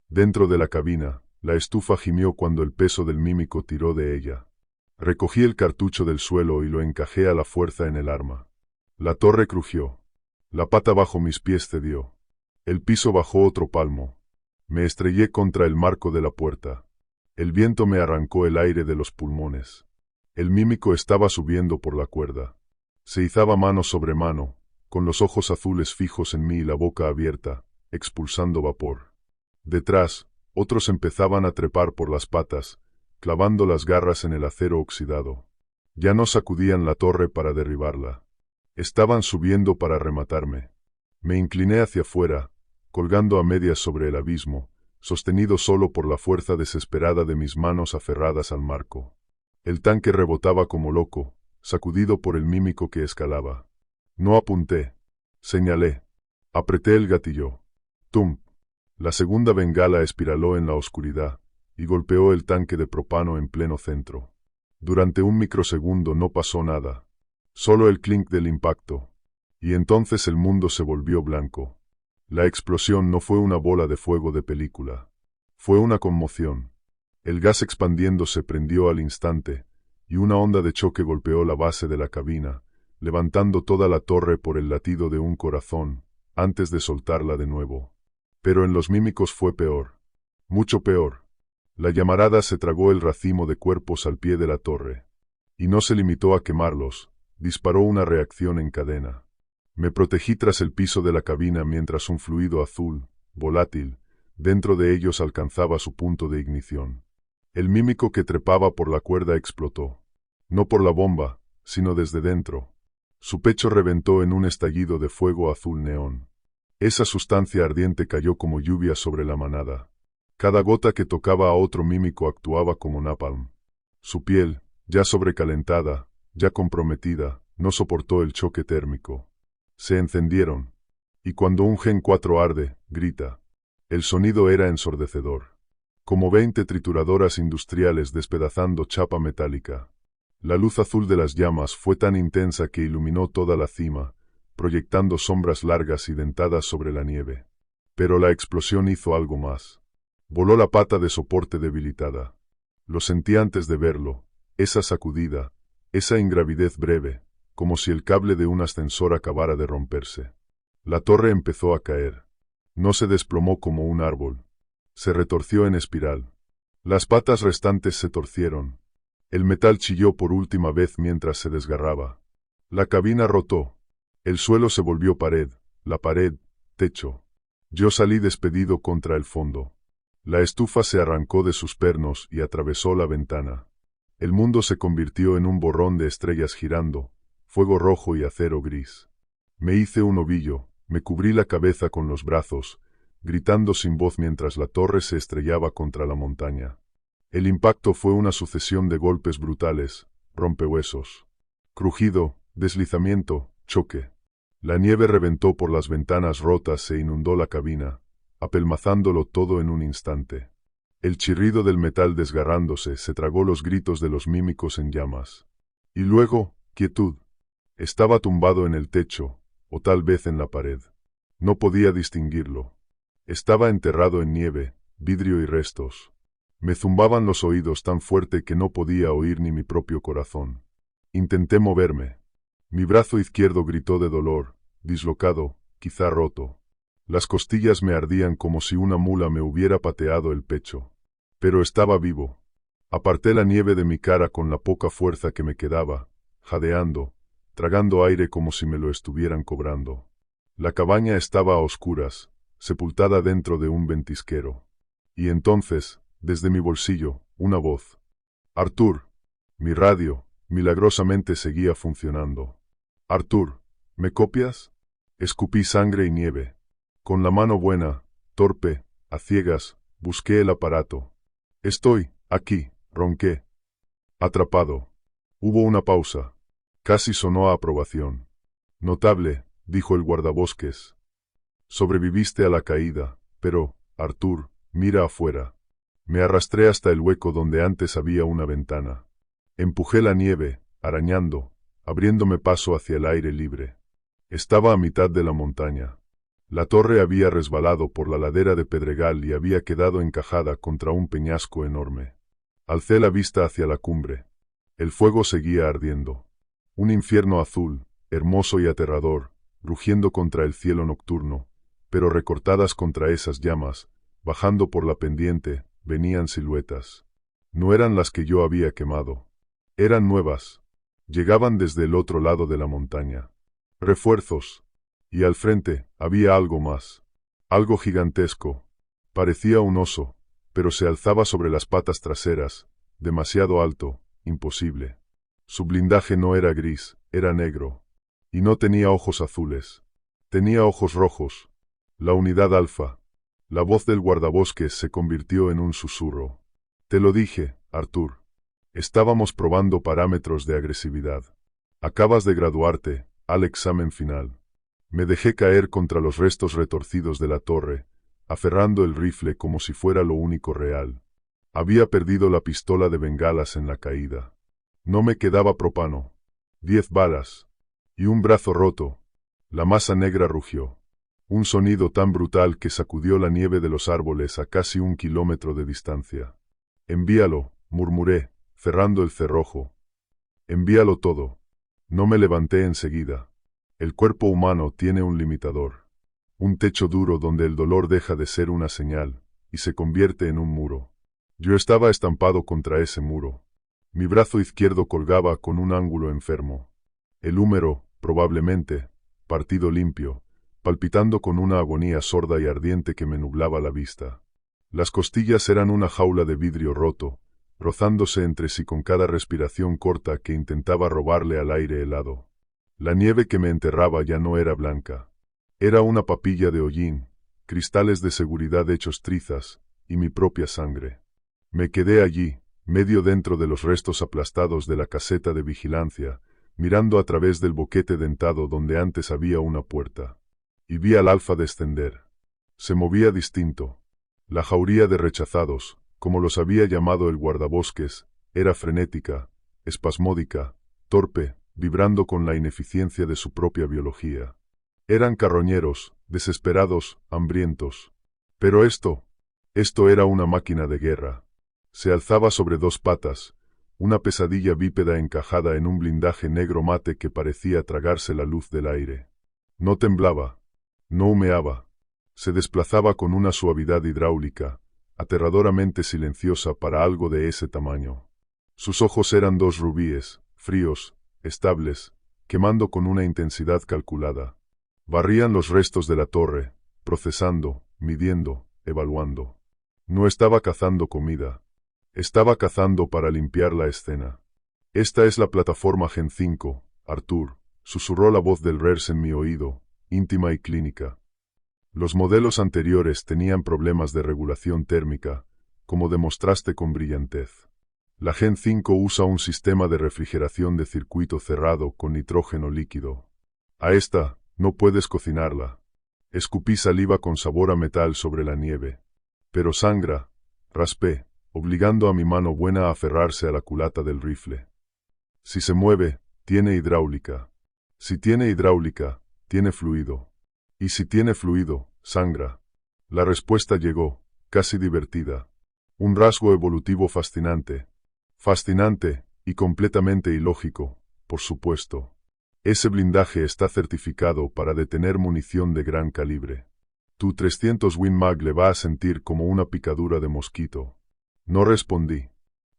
Dentro de la cabina, La estufa gimió cuando el peso del mímico tiró de ella. Recogí el cartucho del suelo y lo encajé a la fuerza en el arma. La torre crujió. La pata bajo mis pies cedió. El piso bajó otro palmo. Me estrellé contra el marco de la puerta. El viento me arrancó el aire de los pulmones. El mímico estaba subiendo por la cuerda. Se izaba mano sobre mano, con los ojos azules fijos en mí y la boca abierta, expulsando vapor. Detrás, otros empezaban a trepar por las patas, clavando las garras en el acero oxidado. Ya no sacudían la torre para derribarla. Estaban subiendo para rematarme. Me incliné hacia afuera, colgando a medias sobre el abismo, sostenido solo por la fuerza desesperada de mis manos aferradas al marco. El tanque rebotaba como loco, sacudido por el mímico que escalaba. No apunté. Señalé. Apreté el gatillo. ¡Tum! La segunda bengala espiraló en la oscuridad, y golpeó el tanque de propano en pleno centro. Durante un microsegundo no pasó nada. Solo el clink del impacto. Y entonces el mundo se volvió blanco. La explosión no fue una bola de fuego de película. Fue una conmoción. El gas expandiendo se prendió al instante, y una onda de choque golpeó la base de la cabina, levantando toda la torre por el latido de un corazón, antes de soltarla de nuevo. Pero en los mímicos fue peor. Mucho peor. La llamarada se tragó el racimo de cuerpos al pie de la torre. Y no se limitó a quemarlos, disparó una reacción en cadena. Me protegí tras el piso de la cabina mientras un fluido azul, volátil, dentro de ellos alcanzaba su punto de ignición. El mímico que trepaba por la cuerda explotó. No por la bomba, sino desde dentro. Su pecho reventó en un estallido de fuego azul neón. Esa sustancia ardiente cayó como lluvia sobre la manada. Cada gota que tocaba a otro mímico actuaba como napalm. Su piel, ya sobrecalentada, ya comprometida, no soportó el choque térmico. Se encendieron. Y cuando un Gen 4 arde, grita. El sonido era ensordecedor. Como 20 trituradoras industriales despedazando chapa metálica. La luz azul de las llamas fue tan intensa que iluminó toda la cima, proyectando sombras largas y dentadas sobre la nieve. Pero la explosión hizo algo más. Voló la pata de soporte debilitada. Lo sentí antes de verlo, esa sacudida, esa ingravidez breve, como si el cable de un ascensor acabara de romperse. La torre empezó a caer. No se desplomó como un árbol. Se retorció en espiral. Las patas restantes se torcieron. El metal chilló por última vez mientras se desgarraba. La cabina rotó. El suelo se volvió pared, la pared, techo. Yo salí despedido contra el fondo. La estufa se arrancó de sus pernos y atravesó la ventana. El mundo se convirtió en un borrón de estrellas girando, fuego rojo y acero gris. Me hice un ovillo, me cubrí la cabeza con los brazos, gritando sin voz mientras la torre se estrellaba contra la montaña. El impacto fue una sucesión de golpes brutales, rompehuesos. Crujido, deslizamiento, choque. La nieve reventó por las ventanas rotas e inundó la cabina, apelmazándolo todo en un instante. El chirrido del metal desgarrándose se tragó los gritos de los mímicos en llamas. Y luego, quietud. Estaba tumbado en el techo, o tal vez en la pared. No podía distinguirlo. Estaba enterrado en nieve, vidrio y restos. Me zumbaban los oídos tan fuerte que no podía oír ni mi propio corazón. Intenté moverme. Mi brazo izquierdo gritó de dolor, dislocado, quizá roto. Las costillas me ardían como si una mula me hubiera pateado el pecho. Pero estaba vivo. Aparté la nieve de mi cara con la poca fuerza que me quedaba, jadeando, tragando aire como si me lo estuvieran cobrando. La cabaña estaba a oscuras, sepultada dentro de un ventisquero. Y entonces, desde mi bolsillo, una voz. Artur. Mi radio, milagrosamente seguía funcionando. Artur, ¿me copias? Escupí sangre y nieve. Con la mano buena, torpe, a ciegas, busqué el aparato. Estoy, aquí, ronqué. Atrapado. Hubo una pausa. Casi sonó a aprobación. Notable, dijo el guardabosques. Sobreviviste a la caída, pero, Artur, mira afuera. Me arrastré hasta el hueco donde antes había una ventana. Empujé la nieve, arañando, abriéndome paso hacia el aire libre. Estaba a mitad de la montaña. La torre había resbalado por la ladera de pedregal y había quedado encajada contra un peñasco enorme. Alcé la vista hacia la cumbre. El fuego seguía ardiendo. Un infierno azul, hermoso y aterrador, rugiendo contra el cielo nocturno, pero recortadas contra esas llamas, bajando por la pendiente, venían siluetas. No eran las que yo había quemado. Eran nuevas. Llegaban desde el otro lado de la montaña. Refuerzos. Y al frente, había algo más. Algo gigantesco. Parecía un oso, pero se alzaba sobre las patas traseras, demasiado alto, imposible. Su blindaje no era gris, era negro. Y no tenía ojos azules. Tenía ojos rojos. La unidad alfa. La voz del guardabosques se convirtió en un susurro. Te lo dije, Arthur. Estábamos probando parámetros de agresividad. Acabas de graduarte, al examen final. Me dejé caer contra los restos retorcidos de la torre, aferrando el rifle como si fuera lo único real. Había perdido la pistola de bengalas en la caída. No me quedaba propano. 10 balas. Y un brazo roto. La masa negra rugió. Un sonido tan brutal que sacudió la nieve de los árboles a casi 1 kilómetro de distancia. Envíalo, murmuré, cerrando el cerrojo. Envíalo todo. No me levanté enseguida. El cuerpo humano tiene un limitador. Un techo duro donde el dolor deja de ser una señal, y se convierte en un muro. Yo estaba estampado contra ese muro. Mi brazo izquierdo colgaba con un ángulo enfermo. El húmero, probablemente, partido limpio, palpitando con una agonía sorda y ardiente que me nublaba la vista. Las costillas eran una jaula de vidrio roto, rozándose entre sí con cada respiración corta que intentaba robarle al aire helado. La nieve que me enterraba ya no era blanca. Era una papilla de hollín, cristales de seguridad hechos trizas, y mi propia sangre. Me quedé allí, medio dentro de los restos aplastados de la caseta de vigilancia, mirando a través del boquete dentado donde antes había una puerta. Y vi al alfa descender. Se movía distinto. La jauría de rechazados, como los había llamado el guardabosques, era frenética, espasmódica, torpe, vibrando con la ineficiencia de su propia biología. Eran carroñeros, desesperados, hambrientos. Pero esto era una máquina de guerra. Se alzaba sobre 2 patas, una pesadilla bípeda encajada en un blindaje negro mate que parecía tragarse la luz del aire. No temblaba, no humeaba. Se desplazaba con una suavidad hidráulica, aterradoramente silenciosa para algo de ese tamaño. Sus ojos eran 2 rubíes, fríos, estables, quemando con una intensidad calculada. Barrían los restos de la torre, procesando, midiendo, evaluando. No estaba cazando comida. Estaba cazando para limpiar la escena. Esta es la plataforma Gen 5, Arthur, susurró la voz del RERS en mi oído, íntima y clínica. Los modelos anteriores tenían problemas de regulación térmica, como demostraste con brillantez. La Gen 5 usa un sistema de refrigeración de circuito cerrado con nitrógeno líquido. A esta, no puedes cocinarla. Escupí saliva con sabor a metal sobre la nieve. Pero sangra, raspé, obligando a mi mano buena a aferrarse a la culata del rifle. Si se mueve, tiene hidráulica. Si tiene hidráulica, tiene fluido. Y si tiene fluido, sangra. La respuesta llegó, casi divertida. Un rasgo evolutivo fascinante. Fascinante, y completamente ilógico, por supuesto. Ese blindaje está certificado para detener munición de gran calibre. Tu 300 Win Mag le va a sentir como una picadura de mosquito. No respondí.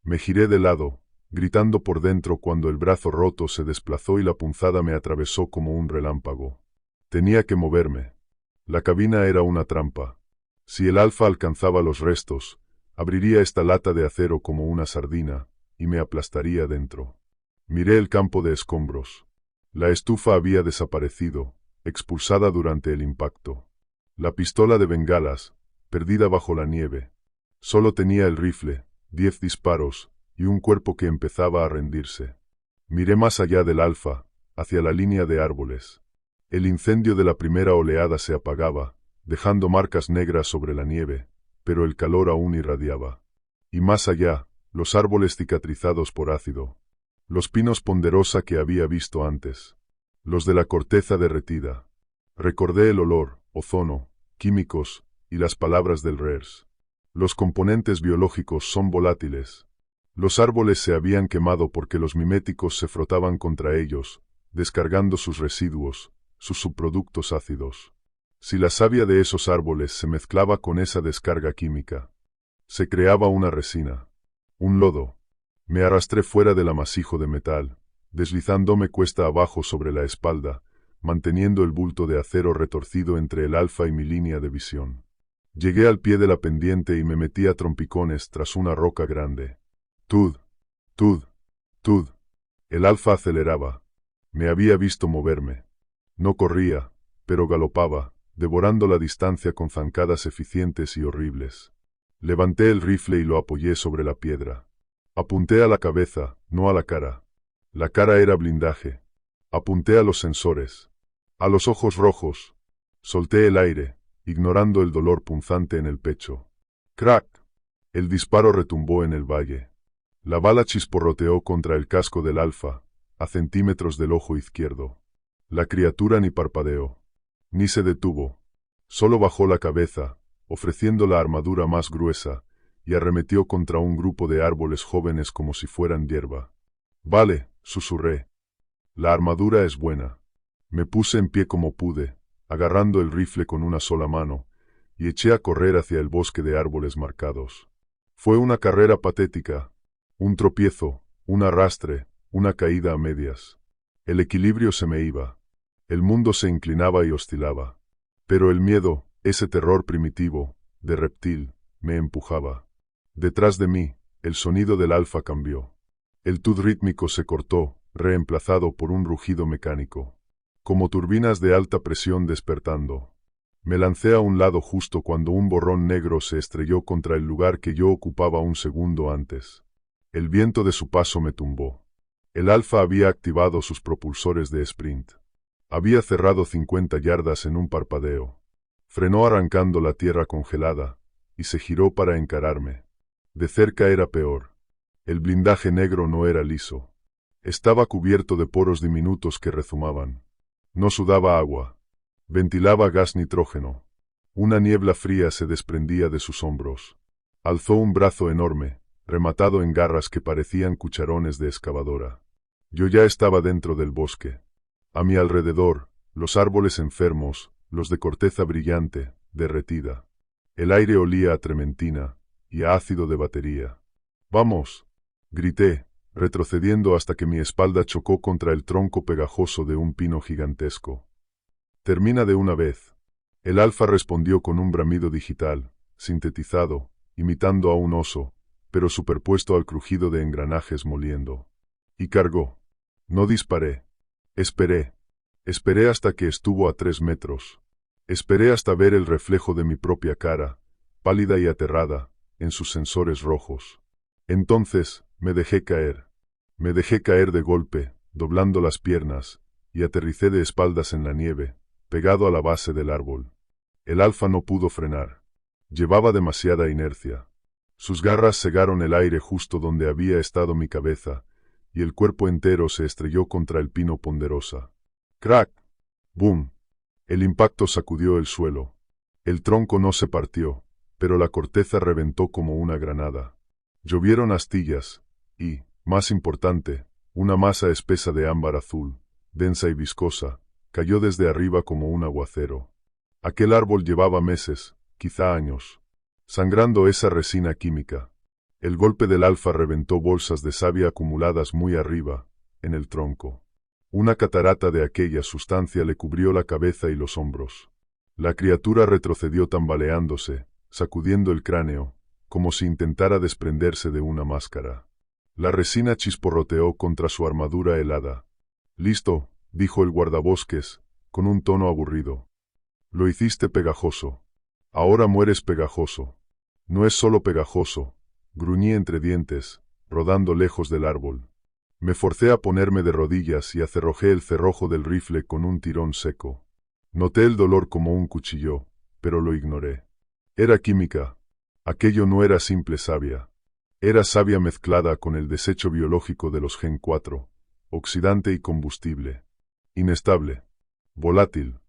Me giré de lado, gritando por dentro cuando el brazo roto se desplazó y la punzada me atravesó como un relámpago. Tenía que moverme. La cabina era una trampa. Si el alfa alcanzaba los restos, abriría esta lata de acero como una sardina, y me aplastaría dentro. Miré el campo de escombros. La estufa había desaparecido, expulsada durante el impacto. La pistola de bengalas, perdida bajo la nieve. Solo tenía el rifle, 10 disparos, y un cuerpo que empezaba a rendirse. Miré más allá del alfa, hacia la línea de árboles. El incendio de la primera oleada se apagaba, dejando marcas negras sobre la nieve, pero el calor aún irradiaba. Y más allá, los árboles cicatrizados por ácido. Los pinos ponderosa que había visto antes. Los de la corteza derretida. Recordé el olor, ozono, químicos, y las palabras del RERS. Los componentes biológicos son volátiles. Los árboles se habían quemado porque los miméticos se frotaban contra ellos, descargando sus residuos, sus subproductos ácidos. Si la savia de esos árboles se mezclaba con esa descarga química, se creaba una resina, un lodo. Me arrastré fuera del amasijo de metal, deslizándome cuesta abajo sobre la espalda, manteniendo el bulto de acero retorcido entre el alfa y mi línea de visión. Llegué al pie de la pendiente y me metí a trompicones tras una roca grande. Tud, tud, tud. El alfa aceleraba. Me había visto moverme. No corría, pero galopaba, devorando la distancia con zancadas eficientes y horribles. Levanté el rifle y lo apoyé sobre la piedra. Apunté a la cabeza, no a la cara. La cara era blindaje. Apunté a los sensores. A los ojos rojos. Solté el aire, ignorando el dolor punzante en el pecho. ¡Crack! El disparo retumbó en el valle. La bala chisporroteó contra el casco del alfa, a centímetros del ojo izquierdo. La criatura ni parpadeó, ni se detuvo. Solo bajó la cabeza, ofreciendo la armadura más gruesa, y arremetió contra un grupo de árboles jóvenes como si fueran hierba. Vale, susurré. La armadura es buena. Me puse en pie como pude, agarrando el rifle con una sola mano, y eché a correr hacia el bosque de árboles marcados. Fue una carrera patética, un tropiezo, un arrastre, una caída a medias. El equilibrio se me iba. El mundo se inclinaba y oscilaba. Pero el miedo, ese terror primitivo, de reptil, me empujaba. Detrás de mí, el sonido del alfa cambió. El tud rítmico se cortó, reemplazado por un rugido mecánico, como turbinas de alta presión despertando. Me lancé a un lado justo cuando un borrón negro se estrelló contra el lugar que yo ocupaba un segundo antes. El viento de su paso me tumbó. El alfa había activado sus propulsores de sprint. Había cerrado 50 yardas en un parpadeo. Frenó arrancando la tierra congelada, y se giró para encararme. De cerca era peor. El blindaje negro no era liso. Estaba cubierto de poros diminutos que rezumaban. No sudaba agua. Ventilaba gas nitrógeno. Una niebla fría se desprendía de sus hombros. Alzó un brazo enorme, rematado en garras que parecían cucharones de excavadora. Yo ya estaba dentro del bosque. A mi alrededor, los árboles enfermos, los de corteza brillante, derretida. El aire olía a trementina y a ácido de batería. ¡Vamos!, grité, retrocediendo hasta que mi espalda chocó contra el tronco pegajoso de un pino gigantesco. «Termina de una vez». El alfa respondió con un bramido digital, sintetizado, imitando a un oso, pero superpuesto al crujido de engranajes moliendo. Y cargó. No disparé. Esperé. Esperé hasta que estuvo a 3 metros. Esperé hasta ver el reflejo de mi propia cara, pálida y aterrada, en sus sensores rojos. Entonces, me dejé caer. Me dejé caer de golpe, doblando las piernas, y aterricé de espaldas en la nieve, pegado a la base del árbol. El alfa no pudo frenar. Llevaba demasiada inercia. Sus garras cegaron el aire justo donde había estado mi cabeza, y el cuerpo entero se estrelló contra el pino ponderosa. ¡Crack! ¡Boom! El impacto sacudió el suelo. El tronco no se partió, pero la corteza reventó como una granada. Llovieron astillas, y, más importante, una masa espesa de ámbar azul, densa y viscosa, cayó desde arriba como un aguacero. Aquel árbol llevaba meses, quizá años, sangrando esa resina química. El golpe del alfa reventó bolsas de savia acumuladas muy arriba, en el tronco. Una catarata de aquella sustancia le cubrió la cabeza y los hombros. La criatura retrocedió tambaleándose, sacudiendo el cráneo, como si intentara desprenderse de una máscara. La resina chisporroteó contra su armadura helada. «Listo», dijo el guardabosques, con un tono aburrido. «Lo hiciste pegajoso. Ahora mueres pegajoso». «No es solo pegajoso», gruñí entre dientes, rodando lejos del árbol. Me forcé a ponerme de rodillas y acerrojé el cerrojo del rifle con un tirón seco. Noté el dolor como un cuchillo, pero lo ignoré. Era química. Aquello no era simple savia. Era savia mezclada con el desecho biológico de los Gen 4, oxidante y combustible. Inestable. Volátil.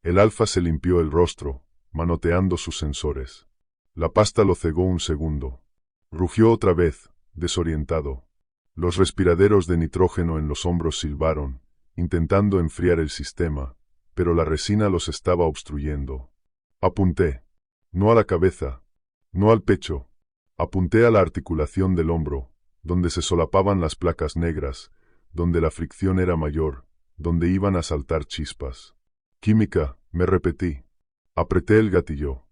El alfa se limpió el rostro, manoteando sus sensores. La pasta lo cegó un segundo. Rugió otra vez, desorientado. Los respiraderos de nitrógeno en los hombros silbaron, intentando enfriar el sistema, pero la resina los estaba obstruyendo. Apunté. No a la cabeza. No al pecho. Apunté a la articulación del hombro, donde se solapaban las placas negras, donde la fricción era mayor, donde iban a saltar chispas. Química, me repetí. Apreté el gatillo.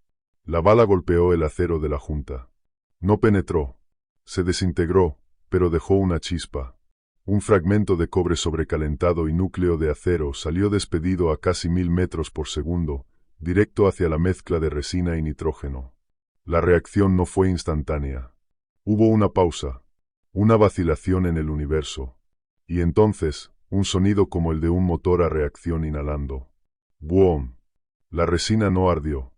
La bala golpeó el acero de la junta. No penetró. Se desintegró, pero dejó una chispa. Un fragmento de cobre sobrecalentado y núcleo de acero salió despedido a casi 1000 metros por segundo, directo hacia la mezcla de resina y nitrógeno. La reacción no fue instantánea. Hubo una pausa, una vacilación en el universo. Y entonces, un sonido como el de un motor a reacción inhalando. ¡Boom! La resina no ardió.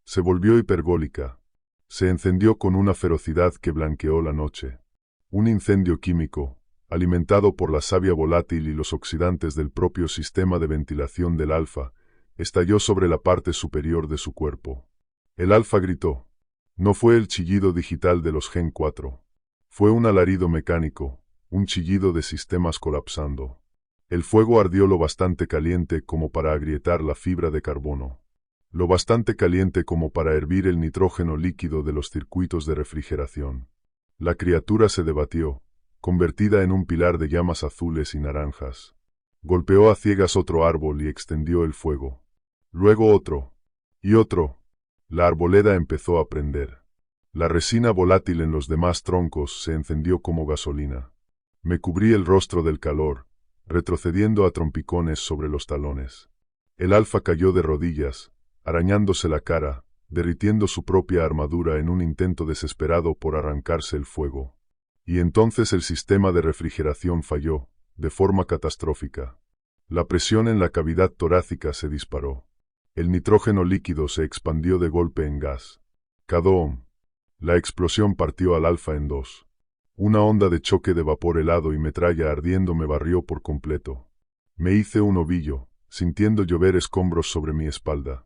Se volvió hipergólica. Se encendió con una ferocidad que blanqueó la noche. Un incendio químico, alimentado por la savia volátil y los oxidantes del propio sistema de ventilación del alfa, estalló sobre la parte superior de su cuerpo. El alfa gritó. No fue el chillido digital de los Gen 4. Fue un alarido mecánico, un chillido de sistemas colapsando. El fuego ardió lo bastante caliente como para agrietar la fibra de carbono. Lo bastante caliente como para hervir el nitrógeno líquido de los circuitos de refrigeración. La criatura se debatió, convertida en un pilar de llamas azules y naranjas. Golpeó a ciegas otro árbol y extendió el fuego. Luego otro. Y otro. La arboleda empezó a prender. La resina volátil en los demás troncos se encendió como gasolina. Me cubrí el rostro del calor, retrocediendo a trompicones sobre los talones. El alfa cayó de rodillas, arañándose la cara, derritiendo su propia armadura en un intento desesperado por arrancarse el fuego. Y entonces el sistema de refrigeración falló, de forma catastrófica. La presión en la cavidad torácica se disparó. El nitrógeno líquido se expandió de golpe en gas. ¡Kadoom! La explosión partió al alfa en dos. Una onda de choque de vapor helado y metralla ardiendo me barrió por completo. Me hice un ovillo, sintiendo llover escombros sobre mi espalda.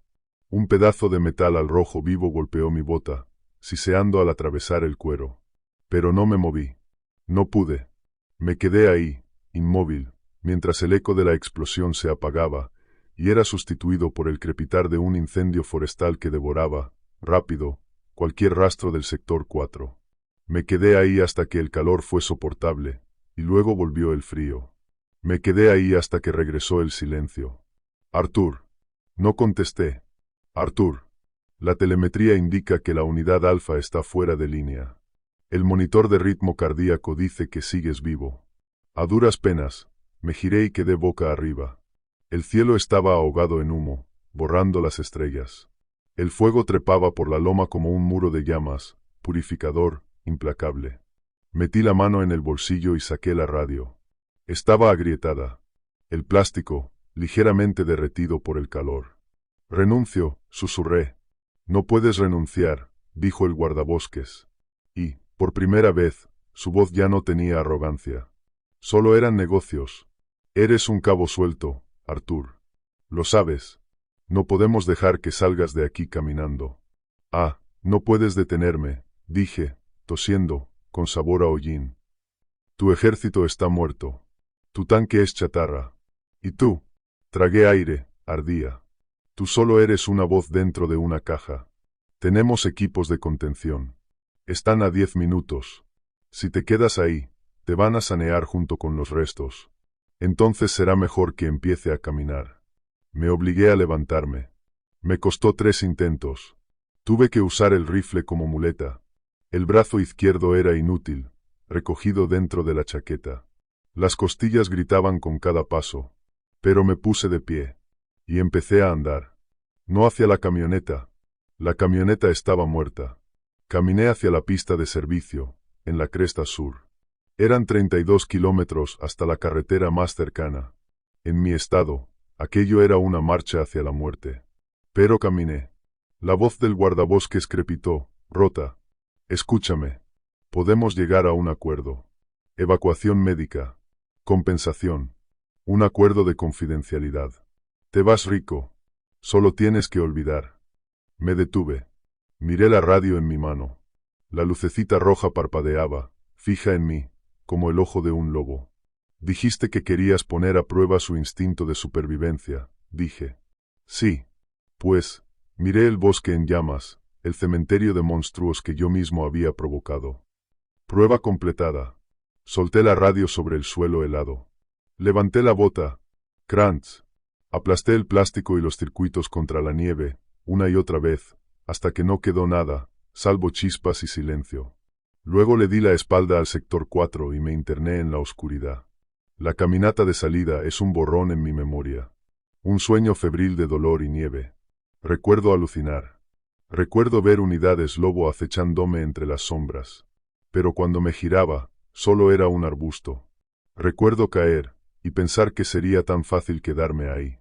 Un pedazo de metal al rojo vivo golpeó mi bota, siseando al atravesar el cuero. Pero no me moví. No pude. Me quedé ahí, inmóvil, mientras el eco de la explosión se apagaba, y era sustituido por el crepitar de un incendio forestal que devoraba, rápido, cualquier rastro del sector 4. Me quedé ahí hasta que el calor fue soportable, y luego volvió el frío. Me quedé ahí hasta que regresó el silencio. Arthur. No contesté. Arthur. La telemetría indica que la unidad alfa está fuera de línea. El monitor de ritmo cardíaco dice que sigues vivo. A duras penas, me giré y quedé boca arriba. El cielo estaba ahogado en humo, borrando las estrellas. El fuego trepaba por la loma como un muro de llamas, purificador, implacable. Metí la mano en el bolsillo y saqué la radio. Estaba agrietada. El plástico, ligeramente derretido por el calor. Renuncio, susurré. No puedes renunciar, dijo el guardabosques. Y, por primera vez, su voz ya no tenía arrogancia. Solo eran negocios. Eres un cabo suelto, Arthur. Lo sabes. No podemos dejar que salgas de aquí caminando. Ah, no puedes detenerme, dije, tosiendo, con sabor a hollín. Tu ejército está muerto. Tu tanque es chatarra. ¿Y tú? Tragué aire, ardía. Tú solo eres una voz dentro de una caja. Tenemos equipos de contención. Están a 10 minutos. Si te quedas ahí, te van a sanear junto con los restos. Entonces será mejor que empiece a caminar. Me obligué a levantarme. Me costó 3 intentos. Tuve que usar el rifle como muleta. El brazo izquierdo era inútil, recogido dentro de la chaqueta. Las costillas gritaban con cada paso. Pero me puse de pie. Y empecé a andar. No hacia la camioneta. La camioneta estaba muerta. Caminé hacia la pista de servicio, en la cresta sur. Eran 32 kilómetros hasta la carretera más cercana. En mi estado, aquello era una marcha hacia la muerte. Pero caminé. La voz del guardabosques crepitó, rota. Escúchame. Podemos llegar a un acuerdo. Evacuación médica. Compensación. Un acuerdo de confidencialidad. Te vas rico. Solo tienes que olvidar. Me detuve. Miré la radio en mi mano. La lucecita roja parpadeaba, fija en mí, como el ojo de un lobo. Dijiste que querías poner a prueba su instinto de supervivencia, dije. Sí. Pues, miré el bosque en llamas, el cementerio de monstruos que yo mismo había provocado. Prueba completada. Solté la radio sobre el suelo helado. Levanté la bota. Krantz. Aplasté el plástico y los circuitos contra la nieve, una y otra vez, hasta que no quedó nada, salvo chispas y silencio. Luego le di la espalda al sector 4 y me interné en la oscuridad. La caminata de salida es un borrón en mi memoria. Un sueño febril de dolor y nieve. Recuerdo alucinar. Recuerdo ver unidades lobo acechándome entre las sombras. Pero cuando me giraba, solo era un arbusto. Recuerdo caer, y pensar que sería tan fácil quedarme ahí.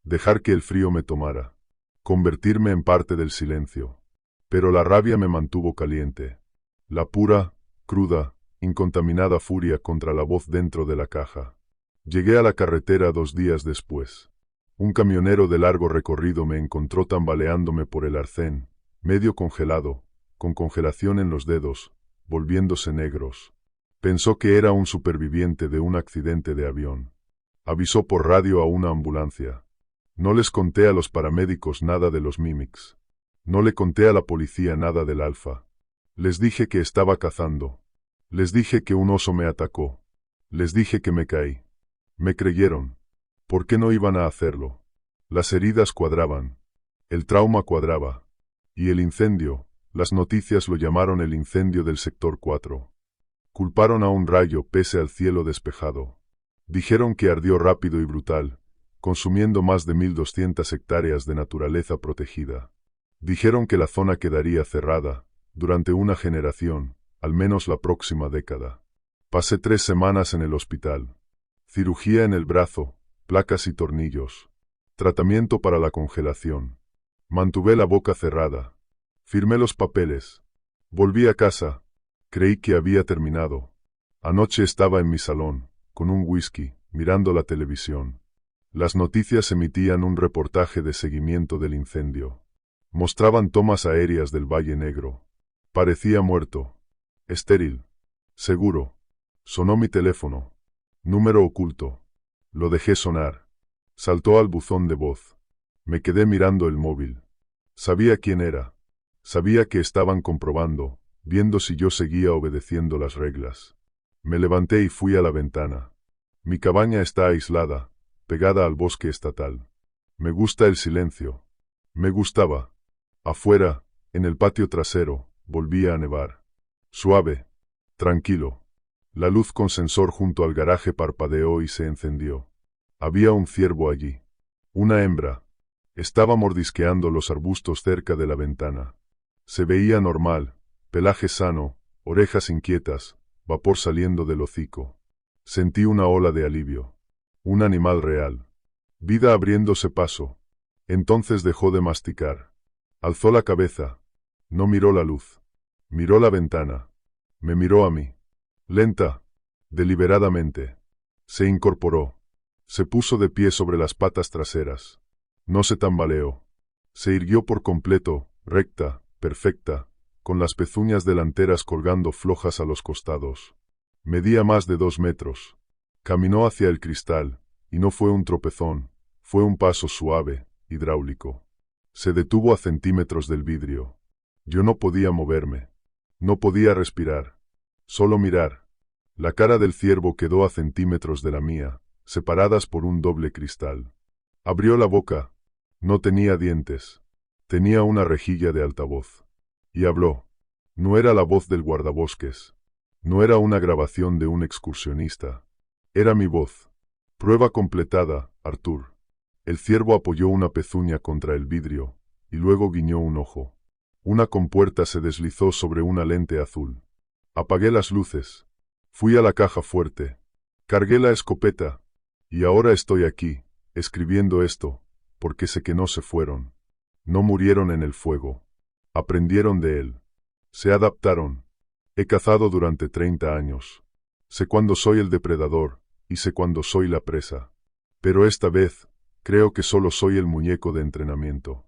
Dejar que el frío me tomara. Convertirme en parte del silencio. Pero la rabia me mantuvo caliente. La pura, cruda, incontaminada furia contra la voz dentro de la caja. Llegué a la carretera 2 días después. Un camionero de largo recorrido me encontró tambaleándome por el arcén, medio congelado, con congelación en los dedos, volviéndose negros. Pensó que era un superviviente de un accidente de avión. Avisó por radio a una ambulancia. No les conté a los paramédicos nada de los Mimics. No le conté a la policía nada del Alfa. Les dije que estaba cazando. Les dije que un oso me atacó. Les dije que me caí. Me creyeron. ¿Por qué no iban a hacerlo? Las heridas cuadraban. El trauma cuadraba. Y el incendio, las noticias lo llamaron el incendio del sector 4. Culparon a un rayo pese al cielo despejado. Dijeron que ardió rápido y brutal, consumiendo más de 1200 hectáreas de naturaleza protegida. Dijeron que la zona quedaría cerrada, durante una generación, al menos la próxima década. Pasé 3 semanas en el hospital. Cirugía en el brazo, placas y tornillos. Tratamiento para la congelación. Mantuve la boca cerrada. Firmé los papeles. Volví a casa. Creí que había terminado. Anoche estaba en mi salón, con un whisky, mirando la televisión. Las noticias emitían un reportaje de seguimiento del incendio. Mostraban tomas aéreas del Valle Negro. Parecía muerto. Estéril. Seguro. Sonó mi teléfono. Número oculto. Lo dejé sonar. Saltó al buzón de voz. Me quedé mirando el móvil. Sabía quién era. Sabía que estaban comprobando, viendo si yo seguía obedeciendo las reglas. Me levanté y fui a la ventana. Mi cabaña está aislada, pegada al bosque estatal. Me gusta el silencio. Me gustaba. Afuera, en el patio trasero, volvía a nevar. Suave. Tranquilo. La luz con sensor junto al garaje parpadeó y se encendió. Había un ciervo allí. Una hembra. Estaba mordisqueando los arbustos cerca de la ventana. Se veía normal, pelaje sano, orejas inquietas, vapor saliendo del hocico. Sentí una ola de alivio. Un animal real. Vida abriéndose paso. Entonces dejó de masticar. Alzó la cabeza. No miró la luz. Miró la ventana. Me miró a mí. Lenta, deliberadamente. Se incorporó. Se puso de pie sobre las patas traseras. No se tambaleó. Se irguió por completo, recta, perfecta, con las pezuñas delanteras colgando flojas a los costados. Medía más de 2 metros. Caminó hacia el cristal, y no fue un tropezón, fue un paso suave, hidráulico. Se detuvo a centímetros del vidrio. Yo no podía moverme. No podía respirar. Solo mirar. La cara del ciervo quedó a centímetros de la mía, separadas por un doble cristal. Abrió la boca. No tenía dientes. Tenía una rejilla de altavoz. Y habló. No era la voz del guardabosques. No era una grabación de un excursionista. Era mi voz. Prueba completada, Arthur. El ciervo apoyó una pezuña contra el vidrio, y luego guiñó un ojo. Una compuerta se deslizó sobre una lente azul. Apagué las luces. Fui a la caja fuerte. Cargué la escopeta. Y ahora estoy aquí, escribiendo esto, porque sé que no se fueron. No murieron en el fuego. Aprendieron de él. Se adaptaron. He cazado durante 30 años. Sé cuándo soy el depredador, y sé cuándo soy la presa. Pero esta vez, Creo que solo soy el muñeco de entrenamiento.